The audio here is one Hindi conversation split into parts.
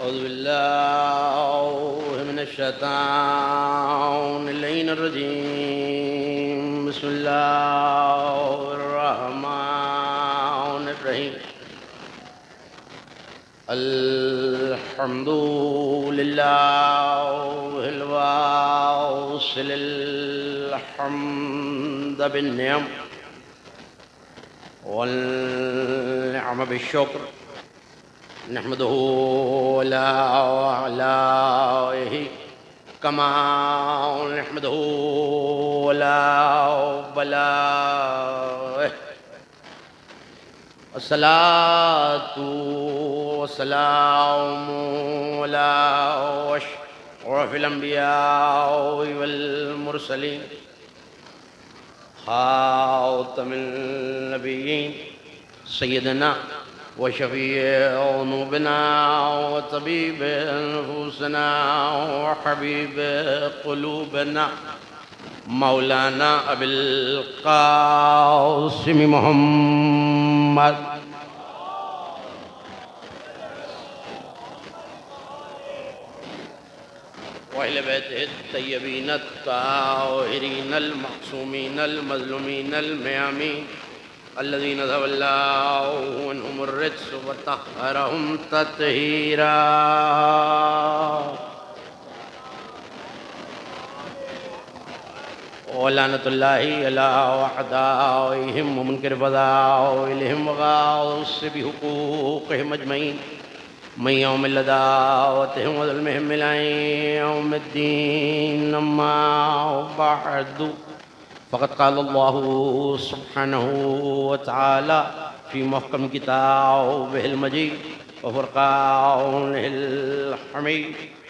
औज़ुबिल्लाहि मिनश्शैतानिर्रजीम बिस्मिल्लाहिर्रहमानिर्रहीम अल्हम्दुलिल्लाहिल वासिलिल हम्द बिन्निअम वल निअम बिश्शुक्र नहमदुहु अला आलाइहि कमा नहमदुहु अला बलाइहि अस्सलातु वस्सलामु अला अशरफिल अंबिया वल मुरसलीन खातमिन नबिय्यीन सय्यदना व शफ़ीअ ज़ुनूबिना व तबीब नफूसना व हबीब क़ुलूबिना मौलाना अबुल क़ासिम मुहम्मद व अहले बैतिहि अत्तय्यबीन अत्ताहिरीन अल-मअसूमीन अल-मज़लूमीन अल-मयामीन अल्लज़ीना ज़वल्लाहु अन्हुमुर रिज्स व तह्हरहुम तत्हीरा। व लानतुल्लाहि अला अअदाइहिम व मुनकिर फ़ज़ाइलिहिम व गासिबि हुकूक़िहिम अजमईन मिन यौमिल अदावतिहिम व ज़ुल्मिहिम इला यौमिद्दीन। अम्मा बअदु फ़क़द क़ाल अल्लाहु सुब्हानहु व तआला फ़ी मुहकम किताबिहिल मजीद व फ़ुरक़ानिहिल हमीद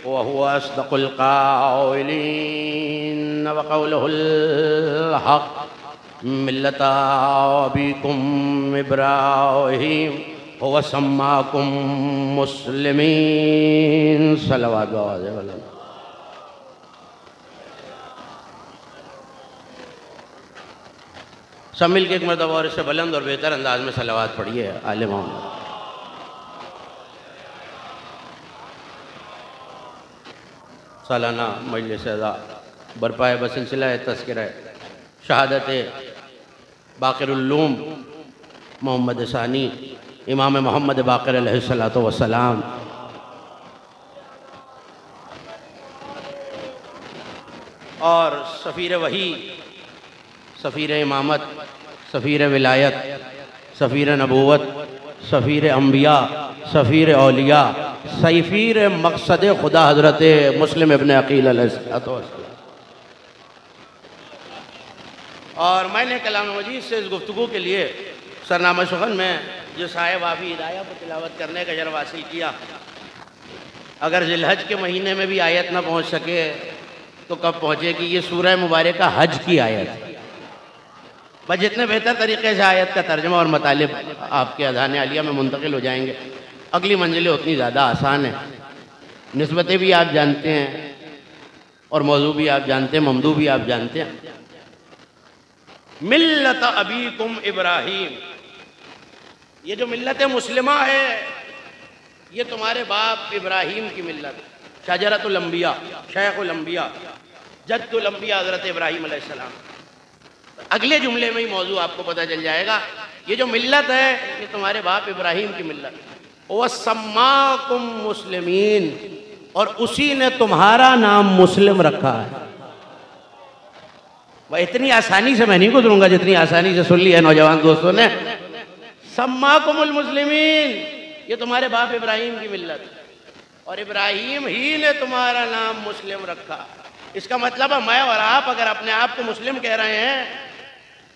व हुवा अस्दक़ुल क़ाइलीन व क़ौलुहुल हक़ मिल्लता अबीकुम इब्राहीम हुवा सम्माकुम मुस्लिमीन। सल्लल्लाहु अलैहि वसल्लम। सब मिल के एक मरतबा और इससे बुलंद और बेहतर अंदाज में सलावत पढ़िए आले मोहम्मद। सालाना मजलिस अज़ा बरपाए बसिलसिला तज़किरा शहादत बाक़िरुल उलूम मोहम्मद सानी इमाम मोहम्मद बाक़िर अलैहिस्सलातु वस्सलाम और सफ़ीर वही, सफ़ीर इमामत, सफ़ीर विलायत, सफ़ीर नबूवत, सफ़ीर अम्बिया, सफ़ीर औलिया, सफ़ीर मक़सद खुदा हज़रत मुस्लिम इब्न अक़ील अलैहिस्सलातु वस्सलाम। और मैंने कलाम मजीद से इस गुफ्तगू के लिए सरनामा सुखन में जो साहिब आफी हिदाया पर तिलावत करने का जर्फ हासिल किया, अगर ज़िलहज के महीने में भी आयत ना पहुँच सके तो कब पहुँचेगी? ये सूरह मुबारक का हज की आयत है। बस जितने बेहतर तरीके से आयत का तर्जमा और मतलब आपके अज़ान आलिया में मुंतकिल हो जाएंगे, अगली मंजिलें उतनी ज़्यादा आसान है। निस्बतें भी आप जानते हैं और मौजू भी आप जानते हैं, ममदू भी आप जानते हैं। मिल्लत अबीकुम इब्राहीम, ये जो मिल्लत मुस्लिमा है ये तुम्हारे बाप इब्राहीम की मिल्लत, शजरतुल अंबिया, शेखुल अंबिया, जद्दुल अंबिया हज़रत इब्राहीम अलैहिस्सलाम। अगले जुमले में ही मौजू आपको पता चल जाएगा। ये जो मिल्लत है ये तुम्हारे बाप इब्राहीम की मिल्लत। वसम्माकुम मुस्लिमीन, और उसी ने तुम्हारा नाम मुस्लिम रखा है। वह इतनी आसानी से मैं नहीं गुजरूंगा जितनी आसानी से सुन लिया नौजवान दोस्तों ने। सम्माकुमुल मुस्लिमीन, ये तुम्हारे बाप इब्राहीम की मिल्लत, और इब्राहीम ही ने तुम्हारा नाम मुस्लिम रखा। इसका मतलब है मैं और आप अगर अपने आप को मुस्लिम कह रहे हैं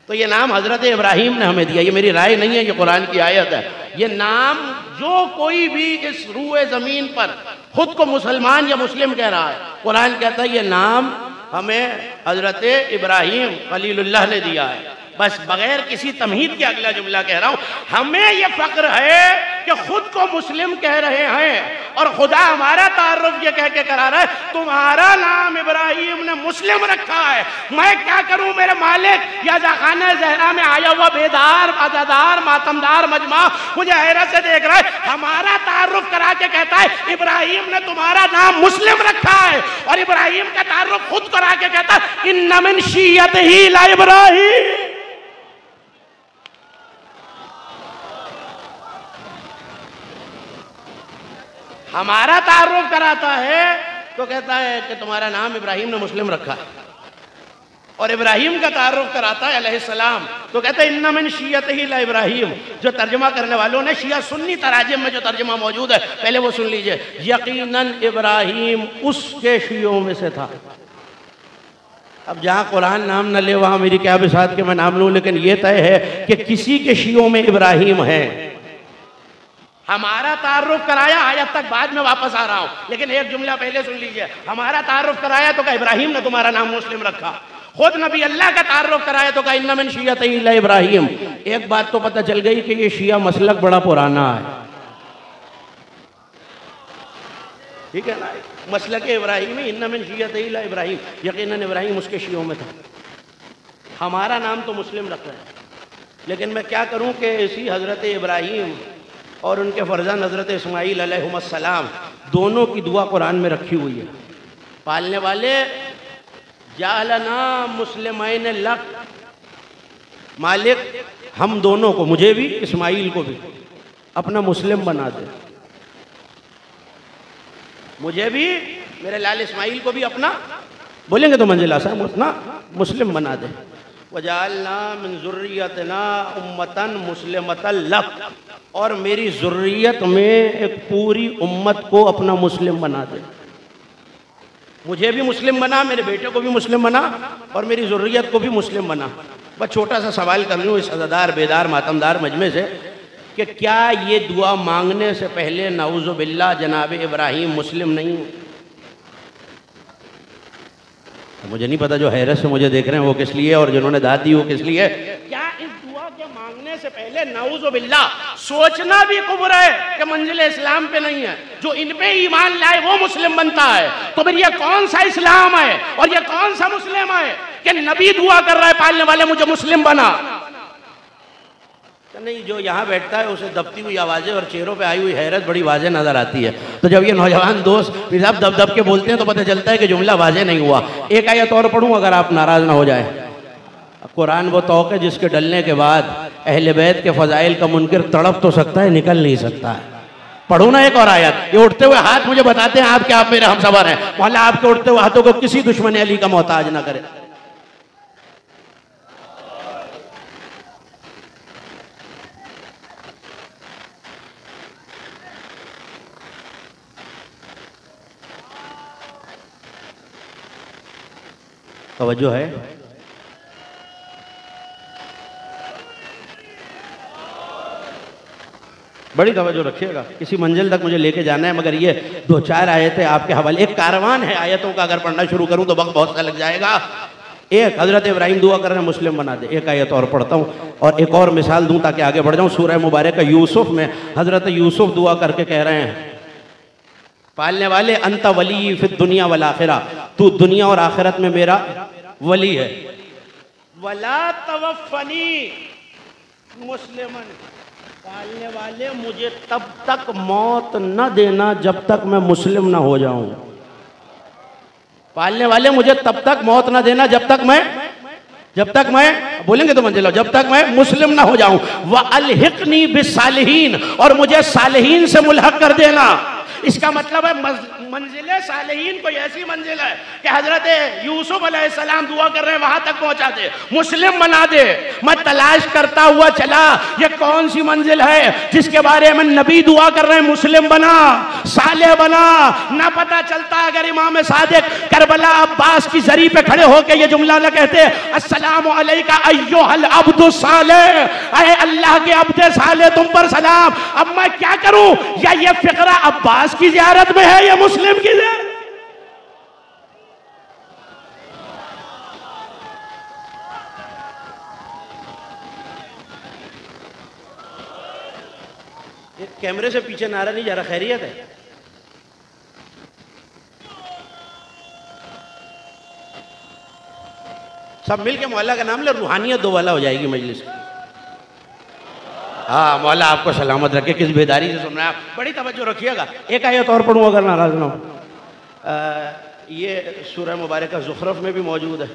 तो ये नाम हज़रत इब्राहीम ने हमें दिया। ये मेरी राय नहीं है, ये कुरान की आयत है। ये नाम जो कोई भी इस रूए ज़मीन पर खुद को मुसलमान या मुस्लिम कह रहा है, कुरान कहता है ये नाम हमें हज़रत इब्राहीम खलीलुल्लाह ने दिया है। बस बगैर किसी तमहीद के अगला जुमला कह रहा हूँ, हमें ये फ़ख्र है कि खुद को मुस्लिम कह रहे हैं और खुदा हमारा तारुफ ये कह के करा रहा है तुम्हारा नाम इब्राहीम ने मुस्लिम रखा है। मैं क्या करूँ मेरे मालिक, या ज़खाना ज़हरा में आया हुआ बेदार, अज़ादार, मातमदार मजमा मुझे हैरत से देख रहा है। हमारा तारुफ करा के कहता है इब्राहिम ने तुम्हारा नाम मुस्लिम रखा है, और इब्राहिम का तारुफ खुद करा के कहता है इन्ना मिन शिय्यतिही ला इब्राहिम। हमारा तारुफ कराता है तो कहता है कि तुम्हारा नाम इब्राहिम ने मुस्लिम रखा है, और इब्राहिम का तारुफ कराता है अलैहिस्सलाम तो कहता है इन्ना मिन शिय्यतिही ला इब्राहिम। जो तर्जमा करने वालों ने शिया सुन्नी तराजिम में जो तर्जमा मौजूद है पहले वो सुन लीजिए। यकीनन इब्राहिम उसके शियों में से था। अब जहाँ कुरान नाम न ले वहाँ मेरी क्या बिसात के मैं नाम लूँ, लेकिन ये तय है कि किसी के शियों में इब्राहिम है। हमारा तारुफ कराया, आयत तक बाद में वापस आ रहा हूँ, लेकिन एक जुमला पहले सुन लीजिए। हमारा तारुफ कराया तो कहा इब्राहिम ने तुम्हारा नाम मुस्लिम रखा। खुद नबी अल्लाह का तारुफ कराया तो कहा इन्ना मिन शिय्यतिही ला इब्राहिम। एक बात तो पता चल गई कि ये शिया मसलक बड़ा पुराना है, ठीक है ना। मसलक इब्राहिम इन्ना मिन शिय्यतिही ला इब्राहिम, यकीनन इब्राहिम उसके शियों में था। हमारा नाम तो मुस्लिम रखा है, लेकिन मैं क्या करूं कि इसी हज़रत इब्राहिम और उनके फर्जंद हज़रत इस्माईल अलैहिस्सलाम दोनों की दुआ कुरान में रखी हुई है। पालने वाले जालना मुस्लिमैन लक, मालिक हम दोनों को, मुझे भी इस्माईल को भी अपना मुस्लिम बना दे, मुझे भी मेरे लाल इस्माईल को भी अपना, बोलेंगे तो मंजिल आसान, अपना मुस्लिम बना दे। वजालना मिन ज़ुर्रियतना उम्मतन मुस्लिमतन लक, और मेरी ज़ुर्रियत में एक पूरी उम्मत को अपना मुस्लिम बना दे। मुझे भी मुस्लिम बना, मेरे बेटे को भी मुस्लिम बना, और मेरी ज़ुर्रियत को भी मुस्लिम बना। बस छोटा सा सवाल कर लूँ इस अज़ादार बेदार मातमदार मजमे से कि क्या ये दुआ मांगने से पहले नाऊज़ु बिल्लाह जनाब इब्राहिम मुस्लिम नहीं? मुझे नहीं पता, जो हैरत से मुझे देख रहे हैं वो किस लिए, और जिन्होंने दाद दी वो किस लिए। क्या इस दुआ के मांगने से पहले नाऊज़ु बिल्लाह सोचना भी कुफ्र है कि मंजिल इस्लाम पे नहीं है? जो इन पे ईमान लाए वो मुस्लिम बनता है, तो फिर ये कौन सा इस्लाम है और ये कौन सा मुस्लिम है कि नबी दुआ कर रहा है पालने वाले मुझे मुस्लिम बना? नहीं, जो यहाँ बैठता है उसे दबती हुई आवाज़ें और चेहरों पे आई हुई हैरत बड़ी वाज़े नज़र आती है। तो जब ये नौजवान दोस्त फिर साहब दब दब के बोलते हैं तो पता चलता है कि जुमला वाज़े नहीं हुआ। एक आयत और पढ़ूँ अगर आप नाराज़ ना हो जाए। कुरान वो तौक़ है जिसके डलने के बाद अहले बैत के फ़ज़ाइल का मुनकिर तड़प तो सकता है, निकल नहीं सकता है। पढ़ो ना एक और आयत। ये उठते हुए हाथ मुझे बताते हैं आप क्या आप मेरे हमसफर हैं, मौला आपके उठते हुए हाथों को किसी दुश्मन अली का मोहताज ना करे। तवज्जो है? बड़ी तवज्जो रखिएगा, किसी मंजिल तक मुझे लेके जाना है, मगर ये दो चार आयतें आपके हवाले, एक कारवान है आयतों का, अगर पढ़ना शुरू करूं तो वक्त बहुत सा लग जाएगा। एक हज़रत इब्राहिम दुआ कर रहे हैं मुस्लिम बना दे, एक आयत और पढ़ता हूँ और एक और मिसाल दूँ ताकि आगे बढ़ जाऊँ। सूरह मुबारक यूसुफ में हज़रत यूसुफ दुआ करके कह रहे हैं पालने वाले अंता वली फिर दुनिया वल आखिरा, तू दुनिया और आखिरत में मेरा वली है। वला तवफ़नी मुस्लिमन, पालने वाले मुझे तब तक मौत न देना जब तक मैं मुस्लिम ना हो जाऊं। पालने वाले मुझे तब तक मौत न देना जब तक मैं बोलेंगे तो मंजिल, जब तक मैं मुस्लिम ना हो जाऊं। व अलहिकनी बिस्सालिहीन, और मुझे सालिहीन से मुल्हक कर देना। इसका मतलब है मंजिले सालिहीन कोई ऐसी मंजिल है कि हजरत यूसुफ अलैहिस्सलाम दुआ कर रहे हैं वहां तक पहुंचा दे, मुस्लिम बना दे। मैं तलाश करता हुआ चला ये कौन सी मंजिल है जिसके बारे में नबी दुआ कर रहे हैं मुस्लिम बना, साले बना। ना पता चलता अगर इमाम सादिक करबला अब्बास की जरी पे खड़े होकर ये जुमला न कहते अस्सलामु अलैका अय्युहल अब्दु सालेह, अरे अल्लाह के अब्दे साले तुम पर सलाम। अब मैं क्या करूं? या ये फिक्रा अब्बास की ज़ियारत में है या मुस्लिम की ज़ियारत? कैमरे से पीछे नारा नहीं जा रहा, खैरियत है? सब मिल के मौला का नाम ले, रूहानियत दो वाला हो जाएगी मजलिस। हाँ मौला आपको सलामत रखे। किस बेदारी से सुन रहे हैं आप, बड़ी तवज्जो रखिएगा। एक आयत और पढ़ूँ अगर नाराज ना हो। ये सूरह मुबारक ज़ुख़रफ़ में भी मौजूद है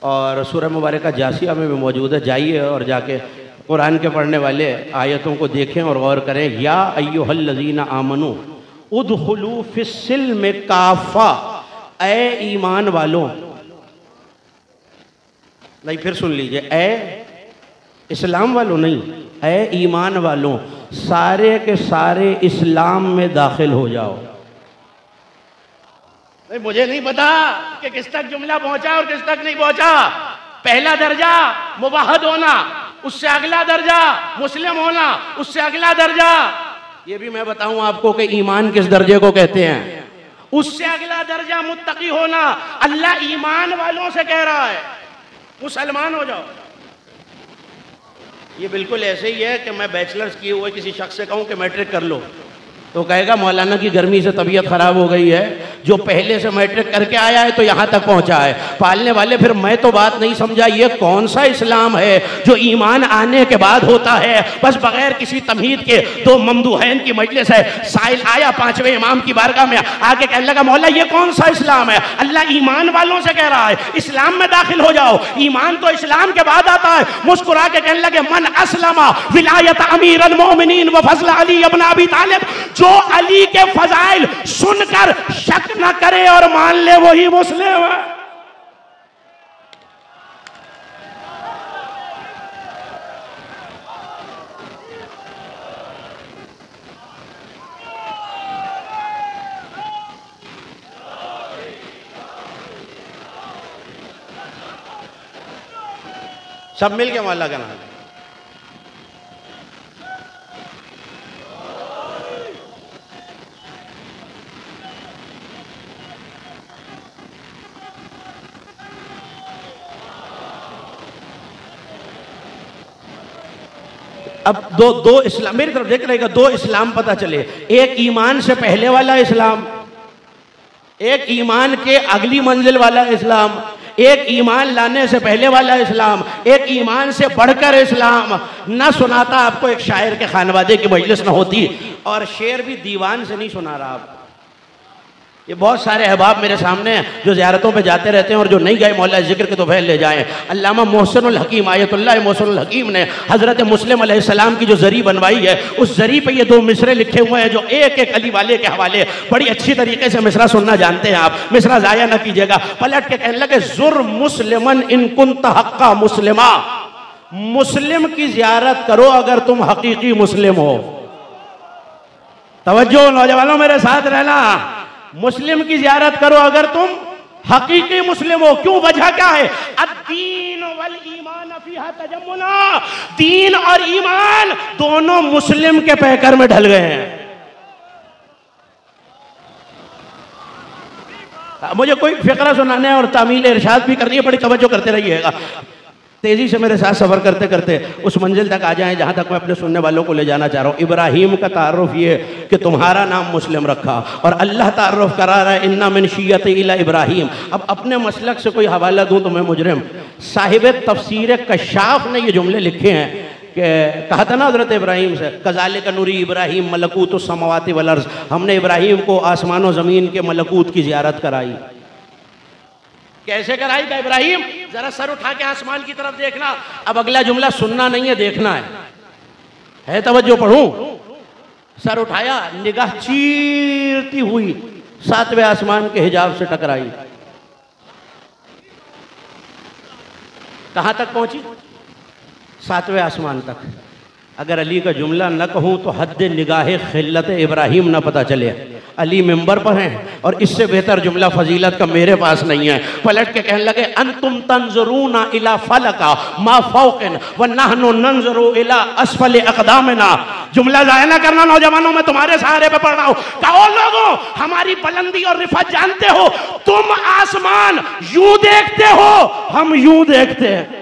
और सूरह मुबारक जासिया में भी मौजूद है। जाइए और जाके कुरान के पढ़ने वाले आयतों को देखें और गौर करें। या अय्युहल्लज़ीना आमनू उदखुलू फिस्सिल्म काफ़ा, ए ईमान वालों। नहीं फिर सुन लीजिए, ए इस्लाम वालों नहीं, ए ईमान वालों, सारे के सारे इस्लाम में दाखिल हो जाओ। नहीं मुझे नहीं पता कि किस तक जुमला पहुंचा और किस तक नहीं पहुंचा। पहला दर्जा मुवाहिद होना, उससे अगला दर्जा मुस्लिम होना, उससे अगला दर्जा, ये भी मैं बताऊं आपको कि ईमान किस दर्जे को कहते हैं। उससे अगला दर्जा मुत्तकी होना। अल्लाह ईमान वालों से कह रहा है मुसलमान हो जाओ। ये बिल्कुल ऐसे ही है कि मैं बैचलर्स किए हुए किसी शख्स से कहूं कि मैट्रिक कर लो, तो कहेगा मौलाना की गर्मी से तबीयत खराब हो गई है, जो पहले से मैट्रिक करके आया है तो यहाँ तक पहुँचा है। पालने वाले फिर मैं तो बात नहीं समझा, ये कौन सा इस्लाम है जो ईमान आने के बाद होता है, बस बगैर किसी तमहीद के। दो ममदूहैन की मजलिस है, साइल आया पांचवें इमाम की बारगाह में, आगे कहने लगा मौला ये कौन सा इस्लाम है। अल्लाह ईमान वालों से कह रहा है इस्लाम में दाखिल हो जाओ, ईमान तो इस्लाम के बाद आता है। मुस्कुरा के कहने लगे मन अस्लमा विलायत अमीरुल मोमिनीन व फज़ल अली इब्न अबी तालिब, जो अली के फजाइल सुनकर शक न करे और मान ले वही मुस्लिम है। सब मिल के मौला का नाम। अब दो इस्लाम, मेरी तरफ देख रहेगा, दो इस्लाम पता चले। एक ईमान से पहले वाला इस्लाम, एक ईमान के अगली मंजिल वाला इस्लाम, एक ईमान लाने से पहले वाला इस्लाम, एक ईमान से बढ़कर इस्लाम। ना सुनाता आपको एक शायर के खानवादे की मजलिस न होती, और शेर भी दीवान से नहीं सुना रहा आपको। ये बहुत सारे अहबाब मेरे सामने हैं जो ज़ियारतों पे जाते रहते हैं और जो नहीं गए मौला जिक्र के तो फैल ले जाएं। अल्लामा मोहसिनुल हकीम आयतुल्लाह मोहसिनुल हकीम ने हज़रत मुस्लिम अलैहिस्सलाम की जो जरी बनवाई है, उस जरी पे ये दो मिसरे लिखे हुए हैं जो एक एक अली वाले के हवाले। बड़ी अच्छी तरीके से मिसरा सुनना जानते हैं आप, मिसरा ज़ाया ना कीजिएगा। पलट के कहने लगे जुर मुस्लिमन इन कुंत हक्का मुस्लिमा, मुस्लिम की ज़ियारत करो अगर तुम हकीकी मुस्लिम हो। तवज्जो नौजवानों मेरे साथ रहना, मुस्लिम की ज़ियारत करो अगर तुम हकीकी मुस्लिम हो। क्यों, वजह क्या है? अद्दीन वल ईमान फीहा तजम्मुना, दीन और ईमान दोनों मुस्लिम के पैकर में ढल गए हैं। मुझे कोई फिक्रा सुनाना है और तामील इरशाद भी करनी है, बड़ी तवज्जो करते रहिएगा। तेज़ी से मेरे साथ सफ़र करते करते उस मंजिल तक आ जाएं जहाँ तक मैं अपने सुनने वालों को ले जाना चाह रहा हूँ। इब्राहीम का तारुफ ये कि तुम्हारा नाम मुस्लिम रखा, और अल्लाह तारुफ करा रहा है इन्ना मिन शिय्यति इला इब्राहीम। अब अपने मसलक से कोई हवाला दूँ तो मैं मुजरिम। साहिब तफसीर कशाफ ने ये जुमले लिखे हैं कि कहा था ना हज़रत इब्राहीम से, कज़ालिक नूरी इब्राहीम मलकूत समावाति वल अर्ज़, हमने इब्राहीम को आसमान और ज़मीन के मलकूत की ज़ियारत कराई। कैसे कराई का इब्राहिम? जरा सर उठा के आसमान की तरफ देखना। अब अगला जुमला सुनना नहीं है, देखना है तवज्जो पढ़ूं। सर उठाया, निगाह चीरती हुई सातवें आसमान के हिजाब से टकराई। कहां तक पहुंची? सातवें आसमान तक। अगर अली का जुमला न कहूं तो हद निगाह खिल्लत इब्राहिम न पता चले। अली मिंबर पर हैं और इससे बेहतर जुमला फजीलत का मेरे पास नहीं है। पलट के कहने लगे अंतुम तंजरूना इला फलका मा फौकन व नहनु नंजरू इला अस्फल अक़दामिना। जुमला ज़ाया ना करना नौजवानों, मैं तुम्हारे सहारे पे पढ़ रहा हूँ। कहो लोगों, हमारी बुलंदी और रिफत जानते हो? तुम आसमान यूं देखते हो, हम यूं देखते हैं।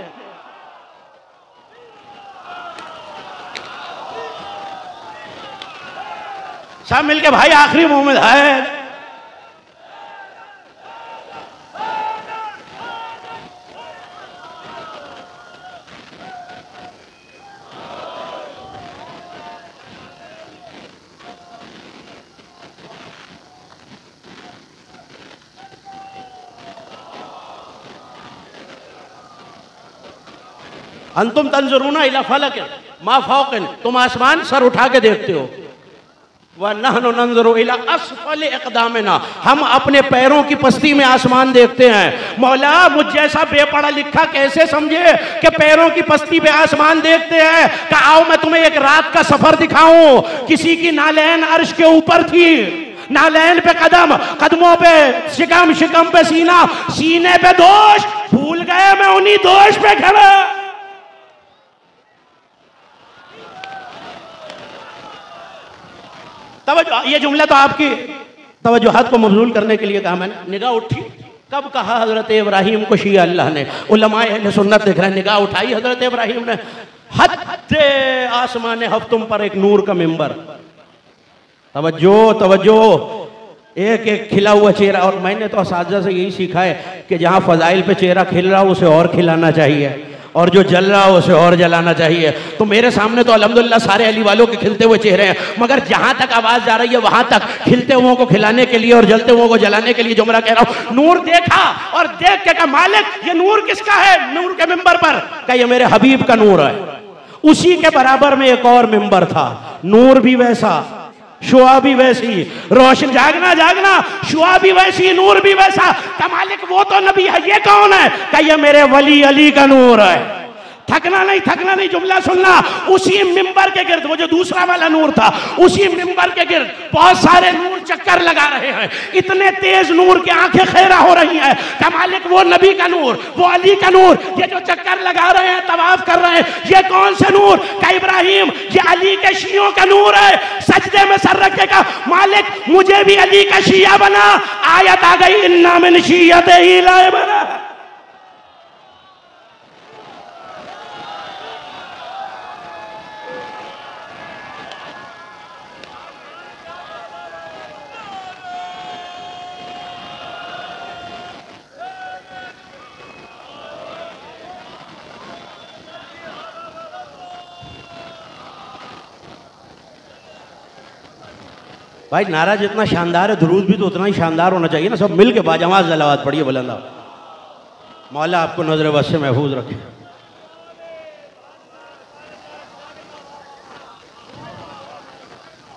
सब मिलके भाई आखिरी मोहम्मद है। अंतुम तंजुरूना इला फलक मा फौकन, तुम आसमान सर उठा के देखते हो, व नहनु नंजुरु इला अस्फल इक़दामिना, हम अपने पैरों की पस्ती में आसमान देखते हैं। मौला मुझ जैसा बेपढ़ा लिखा कैसे समझे कि पैरों की पस्ती पे आसमान देखते हैं। कि आओ मैं तुम्हें एक रात का सफर दिखाऊं। किसी की नालैन अर्श के ऊपर थी, नालैन पे कदम, कदमों पे शिकम, शिकम पे सीना, सीने पे दोष, भूल गए मैं उन्हीं दोष पे खड़ा। ये जुमला तो आपकी तवज्जुहात को मबजूल करने के लिए कहा मैंने। निगाह उठी, कब कहा हजरत इब्राहिम को शिया अल्लाह ने? उलमाए अहले सुन्नत लिख रहे हैं निगाह उठाई हजरत इब्राहिम ने, हत्ते आसमान हफ्तुम पर एक नूर का मिंबर। तवज्जो तवज्जो, एक एक खिला हुआ चेहरा। और मैंने तो असातिज़ा से यही सीखा है कि जहाँ फजाइल पे चेहरा खिल रहा उसे और खिलाना चाहिए, और जो जल रहा हो उसे और जलाना चाहिए। तो मेरे सामने तो अल्हम्दुलिल्लाह सारे अली वालों के खिलते हुए चेहरे हैं, मगर जहां तक आवाज जा रही है वहां तक खिलते हुओं को खिलाने के लिए और जलते हुओं को जलाने के लिए जुमला कह रहा हूं। नूर देखा और देख के कहा मालिक ये नूर किसका है? नूर के मिंबर पर कहा ये मेरे हबीब का नूर है। उसी के बराबर में एक और मिंबर था, नूर भी वैसा, शुआ भी वैसी, रोशन, जागना जागना, शुआ भी वैसी, नूर भी वैसा। का मालिक वो तो नबी है, ये कौन है? का ये मेरे वली अली का नूर है। थकना नहीं, थकना नहीं, जुमला सुनना। उसी मिंबर के गिर्द, वो जो दूसरा वाला नूर था, उसी मिंबर के गिर्द बहुत सारे नूर चक्कर लगा रहे हैं। इतने तेज नूर की आंखें खेरा हो रही हैं। का मालिक वो नबी का नूर, वो अली का नूर, ये जो चक्कर लगा रहे हैं, तवाफ कर रहे हैं, ये कौन से नूर? का इब्राहिम, ये अली के शियों का नूर है। सजदे में सर रख के कहा मालिक मुझे भी अली का शिया बना। आयत आ गई, इन्ना मिन शिय्यतिही ला बना। भाई नारा जितना शानदार है, दुरूद भी तो उतना ही शानदार होना चाहिए ना। सब मिल के बाजमात ज़लावात पढ़िए बुलंदा। मौला आपको नजर बस से महफूज रखे।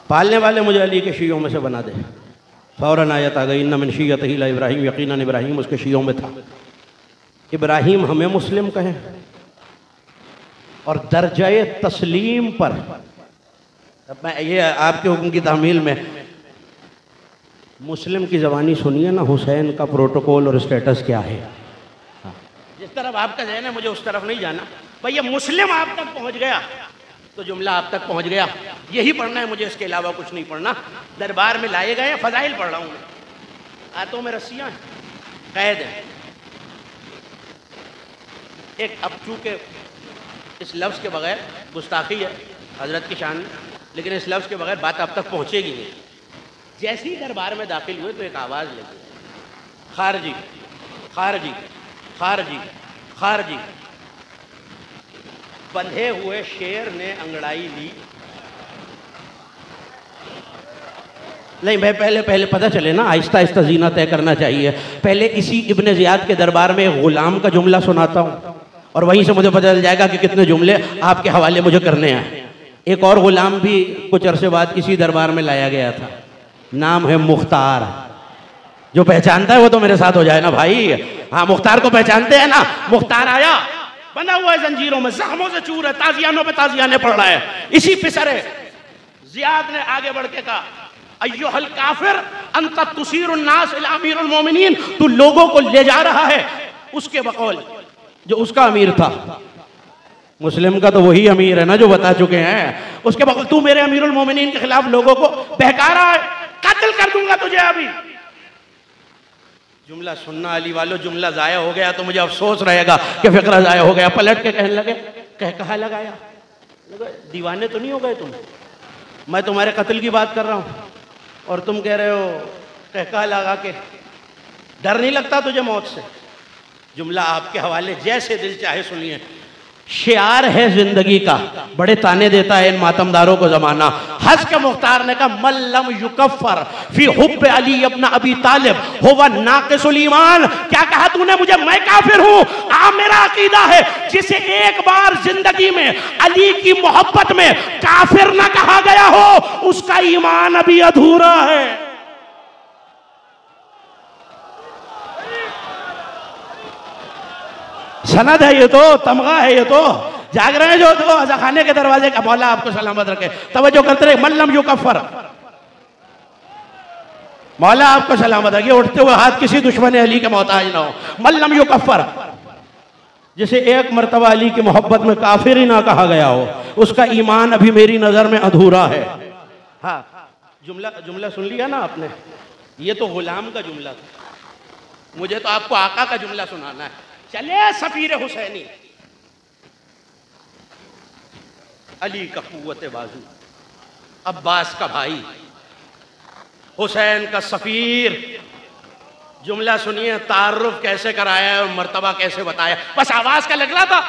पालने वाले मुझे अली के शियों में से बना दे। फौरन आयत आ गई, इन्ना मिन शिय्यतिही ला इब्राहिम, यकीनन इब्राहिम उसके शियों में था। इब्राहिम हमें मुस्लिम कहें और दर्जाए तस्लीम पर, मैं ये आपके हुक्म की तामील में मुस्लिम की ज़बानी सुनिए ना, हुसैन का प्रोटोकॉल और स्टेटस क्या है। हाँ। जिस तरफ आपका जहन है मुझे उस तरफ नहीं जाना। भाई ये मुस्लिम आप तक पहुंच गया तो जुमला आप तक पहुंच गया, यही पढ़ना है मुझे, इसके अलावा कुछ नहीं पढ़ना। दरबार में लाए गए फजाइल पढ़ रहा हूँ मैं, आतों में रस्सियाँ हैं, कैद है। एक अब चूँकि इस लफ्ज़ के बगैर गुस्ताखी है हजरत की शान में, लेकिन इस लफ्ज़ के बगैर बात अब तक पहुँचेगी नहीं। जैसे ही दरबार में दाखिल हुए तो एक आवाज़ लगी, खारजी खारजी खारजी खारजी। बंधे हुए शेर ने अंगड़ाई ली। नहीं भाई पहले पता चले ना, आहिस्ता आहिस्ता जीना तय करना चाहिए। पहले इसी इब्ने ज़ियाद के दरबार में एक गुलाम का जुमला सुनाता हूँ और वहीं से मुझे पता चल जाएगा कि कितने जुमले आपके हवाले मुझे करने हैं। एक और गुलाम भी कुछ अरसे बाद इसी दरबार में लाया गया था, नाम है मुख्तार। जो पहचानता है वो तो मेरे साथ हो जाए ना भाई। हाँ मुख्तार को पहचानते हैं ना। मुख्तार आया, बंधा हुआ है जंजीरों में, जख्मों से चूर है, ताजियानों पे ताजियाने पड़ रहा है, इसी पिसरे। ज़ियाद ने आगे बढ़ के कहा अय्युहल काफिर अंत तुसीरुन नास इला अमीरुल मोमिनीन, तू लोगों को ले जा रहा है उसके बकौल जो उसका अमीर था। मुस्लिम का तो वही अमीर है ना जो बता चुके हैं, उसके बकौल तू मेरे अमीरुल मोमिनीन के खिलाफ लोगों को बहका रहा है, कत्ल कर दूंगा तुझे अभी। जुमला सुनना अली वालों, जुमला जाया हो गया तो मुझे अफसोस रहेगा कि फिक्रा जाया हो गया। पलट के कहने लगे, कह कहा लगाया, दीवाने तो नहीं हो गए तुम? मैं तुम्हारे कत्ल की बात कर रहा हूँ और तुम कह रहे हो कह कहा लगा के। डर नहीं लगता तुझे मौत से? जुमला आपके हवाले, जैसे दिल चाहे सुनिए। शियार है जिंदगी का, बड़े ताने देता है इन मातमदारों को जमाना। हंस के मुख्तार ने कहा मल्लम युकफ्फर फी हुब्ब अली इब्न अबी तालिब हुवा नाक़िसुल ईमान। क्या कहा तूने मुझे, मैं काफिर हूं? मेरा अकीदा है जिसे एक बार जिंदगी में अली की मोहब्बत में काफिर ना कहा गया हो, उसका ईमान अभी अधूरा है। सनद है ये तो, तमगा है ये तो। जाग रहे हैं जो तो अज़ा खाने के दरवाजे का, मौला आपको सलामत रखे, तवज्जो करते रहे। मल्लम युकफ्फर, मौला आपको सलामत रखे, उठते हुए हाथ किसी दुश्मन अली के मोहताज ना हो। मल्लम युकफ्फर, जिसे एक मर्तबा अली की मोहब्बत में काफिर ही ना कहा गया हो, उसका ईमान अभी मेरी नजर में अधूरा है। हाँ, जुमला सुन लिया ना आपने, ये तो गुलाम का जुमला था, मुझे तो आपको आका का जुमला सुनाना है। चले सफीर हुसैनी, अली का कुव्वत बाजू, अब्बास का भाई, हुसैन का सफीर। जुमला सुनिए, तारुफ कैसे कराया और मर्तबा कैसे बताया, बस आवाज का लग रहा था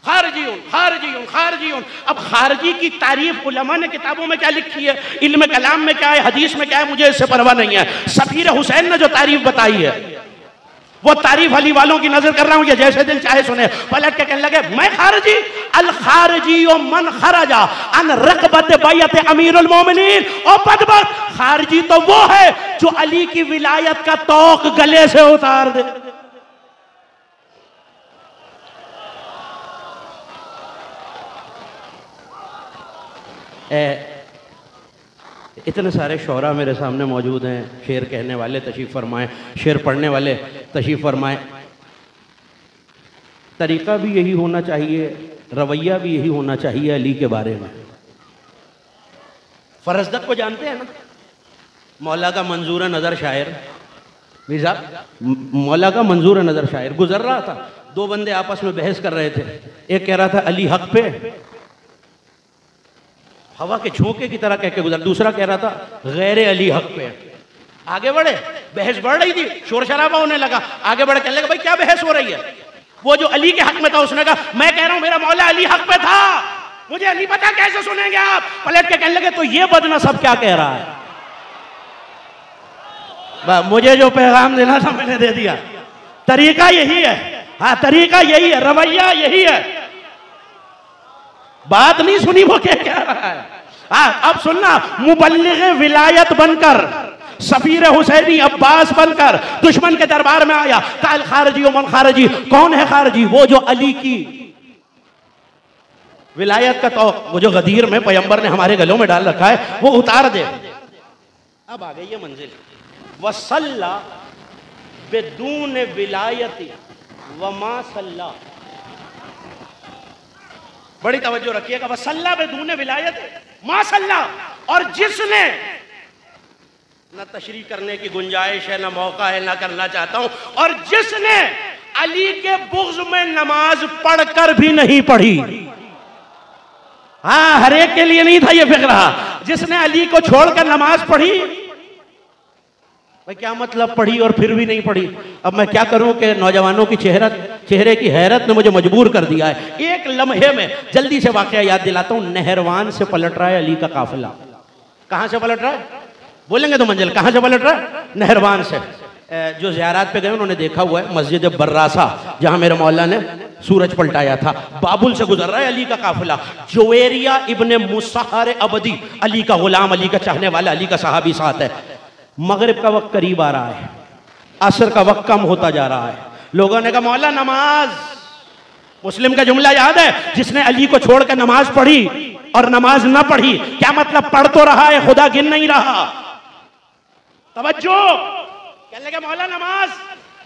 खारजीउन खारजीउन खारजीउन। अब खारजी की तारीफ उलमा ने किताबों में क्या लिखी है, इल्म कलाम में क्या है, हदीस में क्या है, मुझे इससे परवाह नहीं है। सफीर हुसैन ने जो तारीफ बताई है वो तारीफ अली वालों की नजर कर रहा हूं, ये जैसे दिल चाहे सुने। पलट के कहने लगे मैं खारजी, अल खारजी ओ मन खरजा अन रकबत बैत अमीरुल मोमिनीन। ओ बदबख्त, खारजी तो वो है जो अली की विलायत का तौक गले से उतार दे। इतने सारे शोरा मेरे सामने मौजूद हैं, शेर कहने वाले तशरीफ़ फरमाएं, शेर पढ़ने वाले तशरीफ़ फरमाएं। तरीक़ा भी यही होना चाहिए, रवैया भी यही होना चाहिए अली के बारे में। फरजदक को जानते हैं ना, मौला का मंजूर नज़र शायर, मिर्ज़ा मौला का मंजूर नज़र शायर गुजर रहा था। दो बंदे आपस में बहस कर रहे थे, एक कह रहा था अली हक पे, हवा के झोंके की तरह कह के गुजर, दूसरा कह रहा था गैर अली हक पे। आगे बढ़े, बहस बढ़ रही थी, शोर शराबा होने लगा। आगे बढ़े, कहने लगा भाई क्या बहस हो रही है? वो जो अली के हक में था उसने कहा मैं कह रहा हूं मेरा मौला अली हक पे था, मुझे नहीं पता, कैसे सुनेंगे आप? पलट के कहने लगे तो ये बदनसब क्या कह रहा है? मुझे जो पैगाम देना था मैंने दे दिया। तरीका यही है, हाँ तरीका यही है, रवैया यही है। बात नहीं सुनी वो क्या कह रहा है। हाँ अब सुनना, मुबल्लिग विलायत बनकर, सफीर हुसैनी अब्बास बनकर दुश्मन के दरबार में आया। काल खारजी मन खारजी, कौन है खारजी? वो जो अली की विलायत का तो वो जो गदीर में पैगंबर ने हमारे गलों में डाल रखा है वो उतार दे। अब आ गई ये मंजिल, वसल्ला बेदून विलायती वमा सल्ला। बड़ी तवज्जो रखिएगा, वसल्ला बेदून विलायत मासल्ला। और जिसने, न तशरीह करने की गुंजाइश है, न मौका है, न करना चाहता हूं, और जिसने अली के बुग़्ज़ में नमाज पढ़कर भी नहीं पढ़ी, हाँ हर एक के लिए नहीं था ये फिक्र, जिसने अली को छोड़कर नमाज पढ़ी, भाई क्या मतलब पढ़ी और फिर भी नहीं पढ़ी? अब मैं क्या करूं कि नौजवानों की चेहरे की हैरत ने मुझे मजबूर कर दिया है। एक लम्हे में जल्दी से वाकया याद दिलाता हूं। नहरवान से पलट रहा है अली का काफिला। कहां से पलट रहा है? बोलेंगे तो मंजिल, कहां से पलट रहा है? नहरवान से। जो ज़ियारत पे गए उन्होंने देखा हुआ है मस्जिद बर्रासा, जहां मेरे मौला ने सूरज पलटाया था। बाबुल से गुजर रहा है अली का काफिला। जुवेरिया इब्ने मुसहर अबदी, अली का गुलाम, अली का चाहने वाला, अली का सहाबी साथ है। मगरिब का वक्त करीब आ रहा है, असर का वक्त कम होता जा रहा है। लोगों ने कहा मौला नमाज, मुस्लिम का जुमला याद है, जिसने अली को छोड़कर नमाज पढ़ी और नमाज ना पढ़ी, क्या मतलब? पढ़ तो रहा है, खुदा गिन नहीं रहा। तवज्जो, कहने लगे मौला नमाज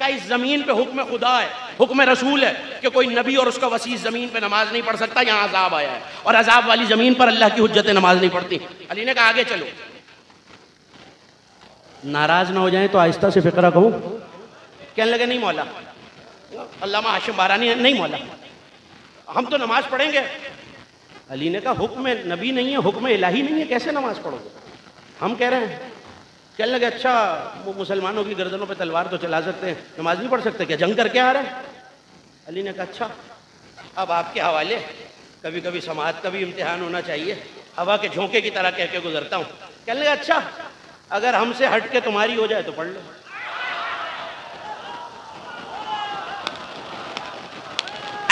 का इस जमीन पे हुक्म खुदा है, हुक्म रसूल है कि कोई नबी और उसका वसी जमीन पे नमाज नहीं पढ़ सकता। यहाँ अजाब आया है और अजाब वाली जमीन पर अल्लाह की हुज्जत नमाज नहीं पढ़ती। अली ने कहा आगे चलो। नाराज ना हो जाए तो आहिस्ता से फिक्रा कहूं। कहने लगे नहीं मौला, अल्लामा हाशिम बारानी, नहीं मौला हम तो नमाज पढ़ेंगे। अली ने कहा हुक्म नबी नहीं है, हुक्म इलाही नहीं है, कैसे नमाज पढ़ोगे? हम कह रहे हैं। कहने लगे अच्छा वो मुसलमानों की गर्दनों पे तलवार तो चला सकते हैं, नमाज नहीं पढ़ सकते क्या? जंग करके आ रहे हैं? अली ने कहा अच्छा अब आपके हवाले, कभी कभी समाज का भी इम्तिहान होना चाहिए। हवा के झोंके की तरह कह के गुजरता हूँ। कहने लगा अच्छा अगर हमसे हट के तुम्हारी हो जाए तो पढ़ लो।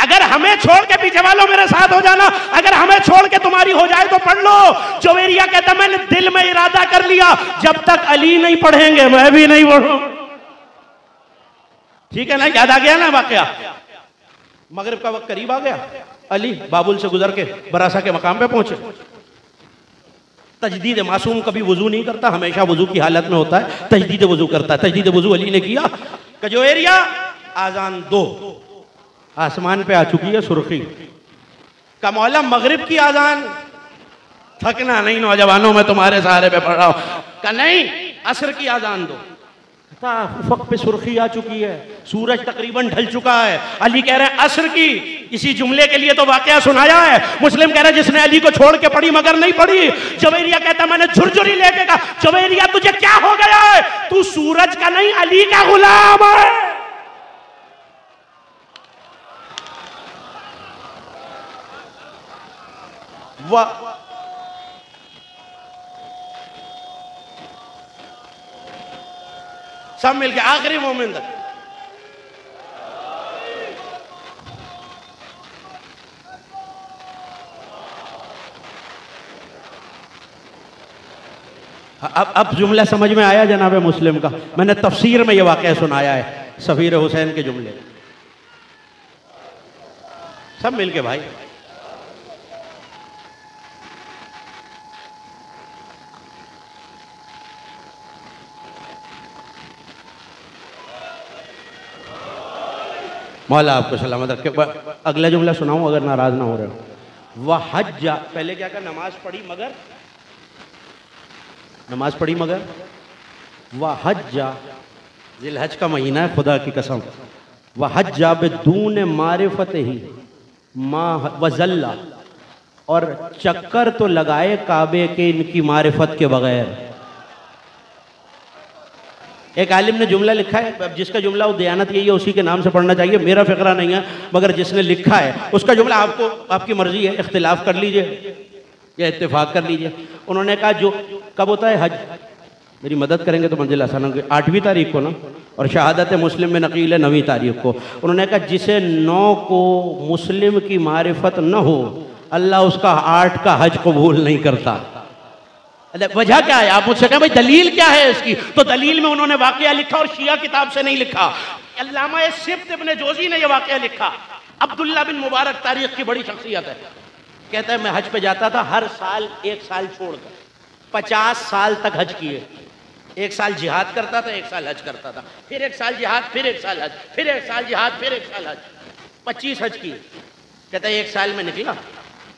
अगर हमें छोड़ के पीछे वालों मेरे साथ हो जाना, अगर हमें छोड़ के तुम्हारी हो जाए तो पढ़ लो। जुवेरिया कहता मैंने दिल में इरादा कर लिया जब तक अली नहीं पढ़ेंगे मैं भी नहीं पढ़ूं। ठीक है ना, याद आ गया ना वाकया। मगरिब का वक्त करीब आ गया, अली बाबुल से गुजर के बरासा के मकाम पे पहुंचे। तजदीद मासूम कभी वजू नहीं करता, हमेशा वजू की हालत में होता है, तजदीद वजू करता है। तजदीद वजू अली ने किया। जुवेरिया आजान दो, आसमान पे आ चुकी है सुर्खी। का मौला मगरिब की आजान, थकना नहीं नौजवानों में तुम्हारे सहारे पे पड़ रहा हूं। का नहीं असर की आजान दो। उफक पे सुर्खी आ चुकी है, सूरज तकरीबन ढल चुका है। अली कह रहे हैं असर की। इसी जुमले के लिए तो वाकया सुनाया है। मुस्लिम कह रहे हैं जिसने अली को छोड़ के पढ़ी मगर नहीं पढ़ी। जुवेरिया कहता मैंने झुरझुरी लेके कहा जुवेरिया तुझे क्या हो गया है, तू सूरज का नहीं अली का गुलाम है। वाह, सब मिलके आखिरी मोमिन तक। अब जुमला समझ में आया जनाब मुस्लिम का। मैंने तफसीर में यह वाकया सुनाया है, सफीर हुसैन के जुमले। सब मिलके भाई। मौला आपको सलामत रखे। अगला जुमला सुनाऊं अगर नाराज ना हो रहे हो। वह हज, पहले क्या कहा, नमाज पढ़ी मगर वह हज्जा, जिलहज का महीना है खुदा की कसम। वह हज्जा बेदून मारिफत ही माँ वजल्ला, और चक्कर तो लगाए काबे के इनकी मारिफत के बगैर। एक आलिम ने जुमला लिखा है, अब जिसका जुमला वो दयानत यही है उसी के नाम से पढ़ना चाहिए, मेरा फिक्रा नहीं है, मगर जिसने लिखा है उसका जुमला आपको, आपकी मर्जी है, इख्तिलाफ कर लीजिए या इत्तेफाक कर लीजिए। उन्होंने कहा जो कब होता है हज, मेरी मदद करेंगे तो मंजिल आसान होगी, 8वीं तारीख को ना, और शहादत मुस्लिम में नकील है 9वीं तारीख को। उन्होंने कहा जिसे 9 को मुस्लिम की मारिफत न हो अल्लाह उसका 8 का हज कबूल नहीं करता। वजह क्या है? आप मुझसे कहें भाई दलील क्या है इसकी, तो दलील में उन्होंने वाकया लिखा और शिया किताब से नहीं लिखा। अल्लामा सिब्त इब्न जोजी ने यह वाकया लिखा। अब्दुल्ला बिन मुबारक तारीख की बड़ी शख्सियत है। कहता है मैं हज पे जाता था हर साल, 1 साल छोड़कर 50 साल तक हज किए। 1 साल जिहाद करता था, 1 साल हज करता था, फिर 1 साल जिहाद, फिर 1 साल हज, फिर 1 साल जिहाद, फिर 1 साल हज, 25 हज किए। कहता है 1 साल में निकला,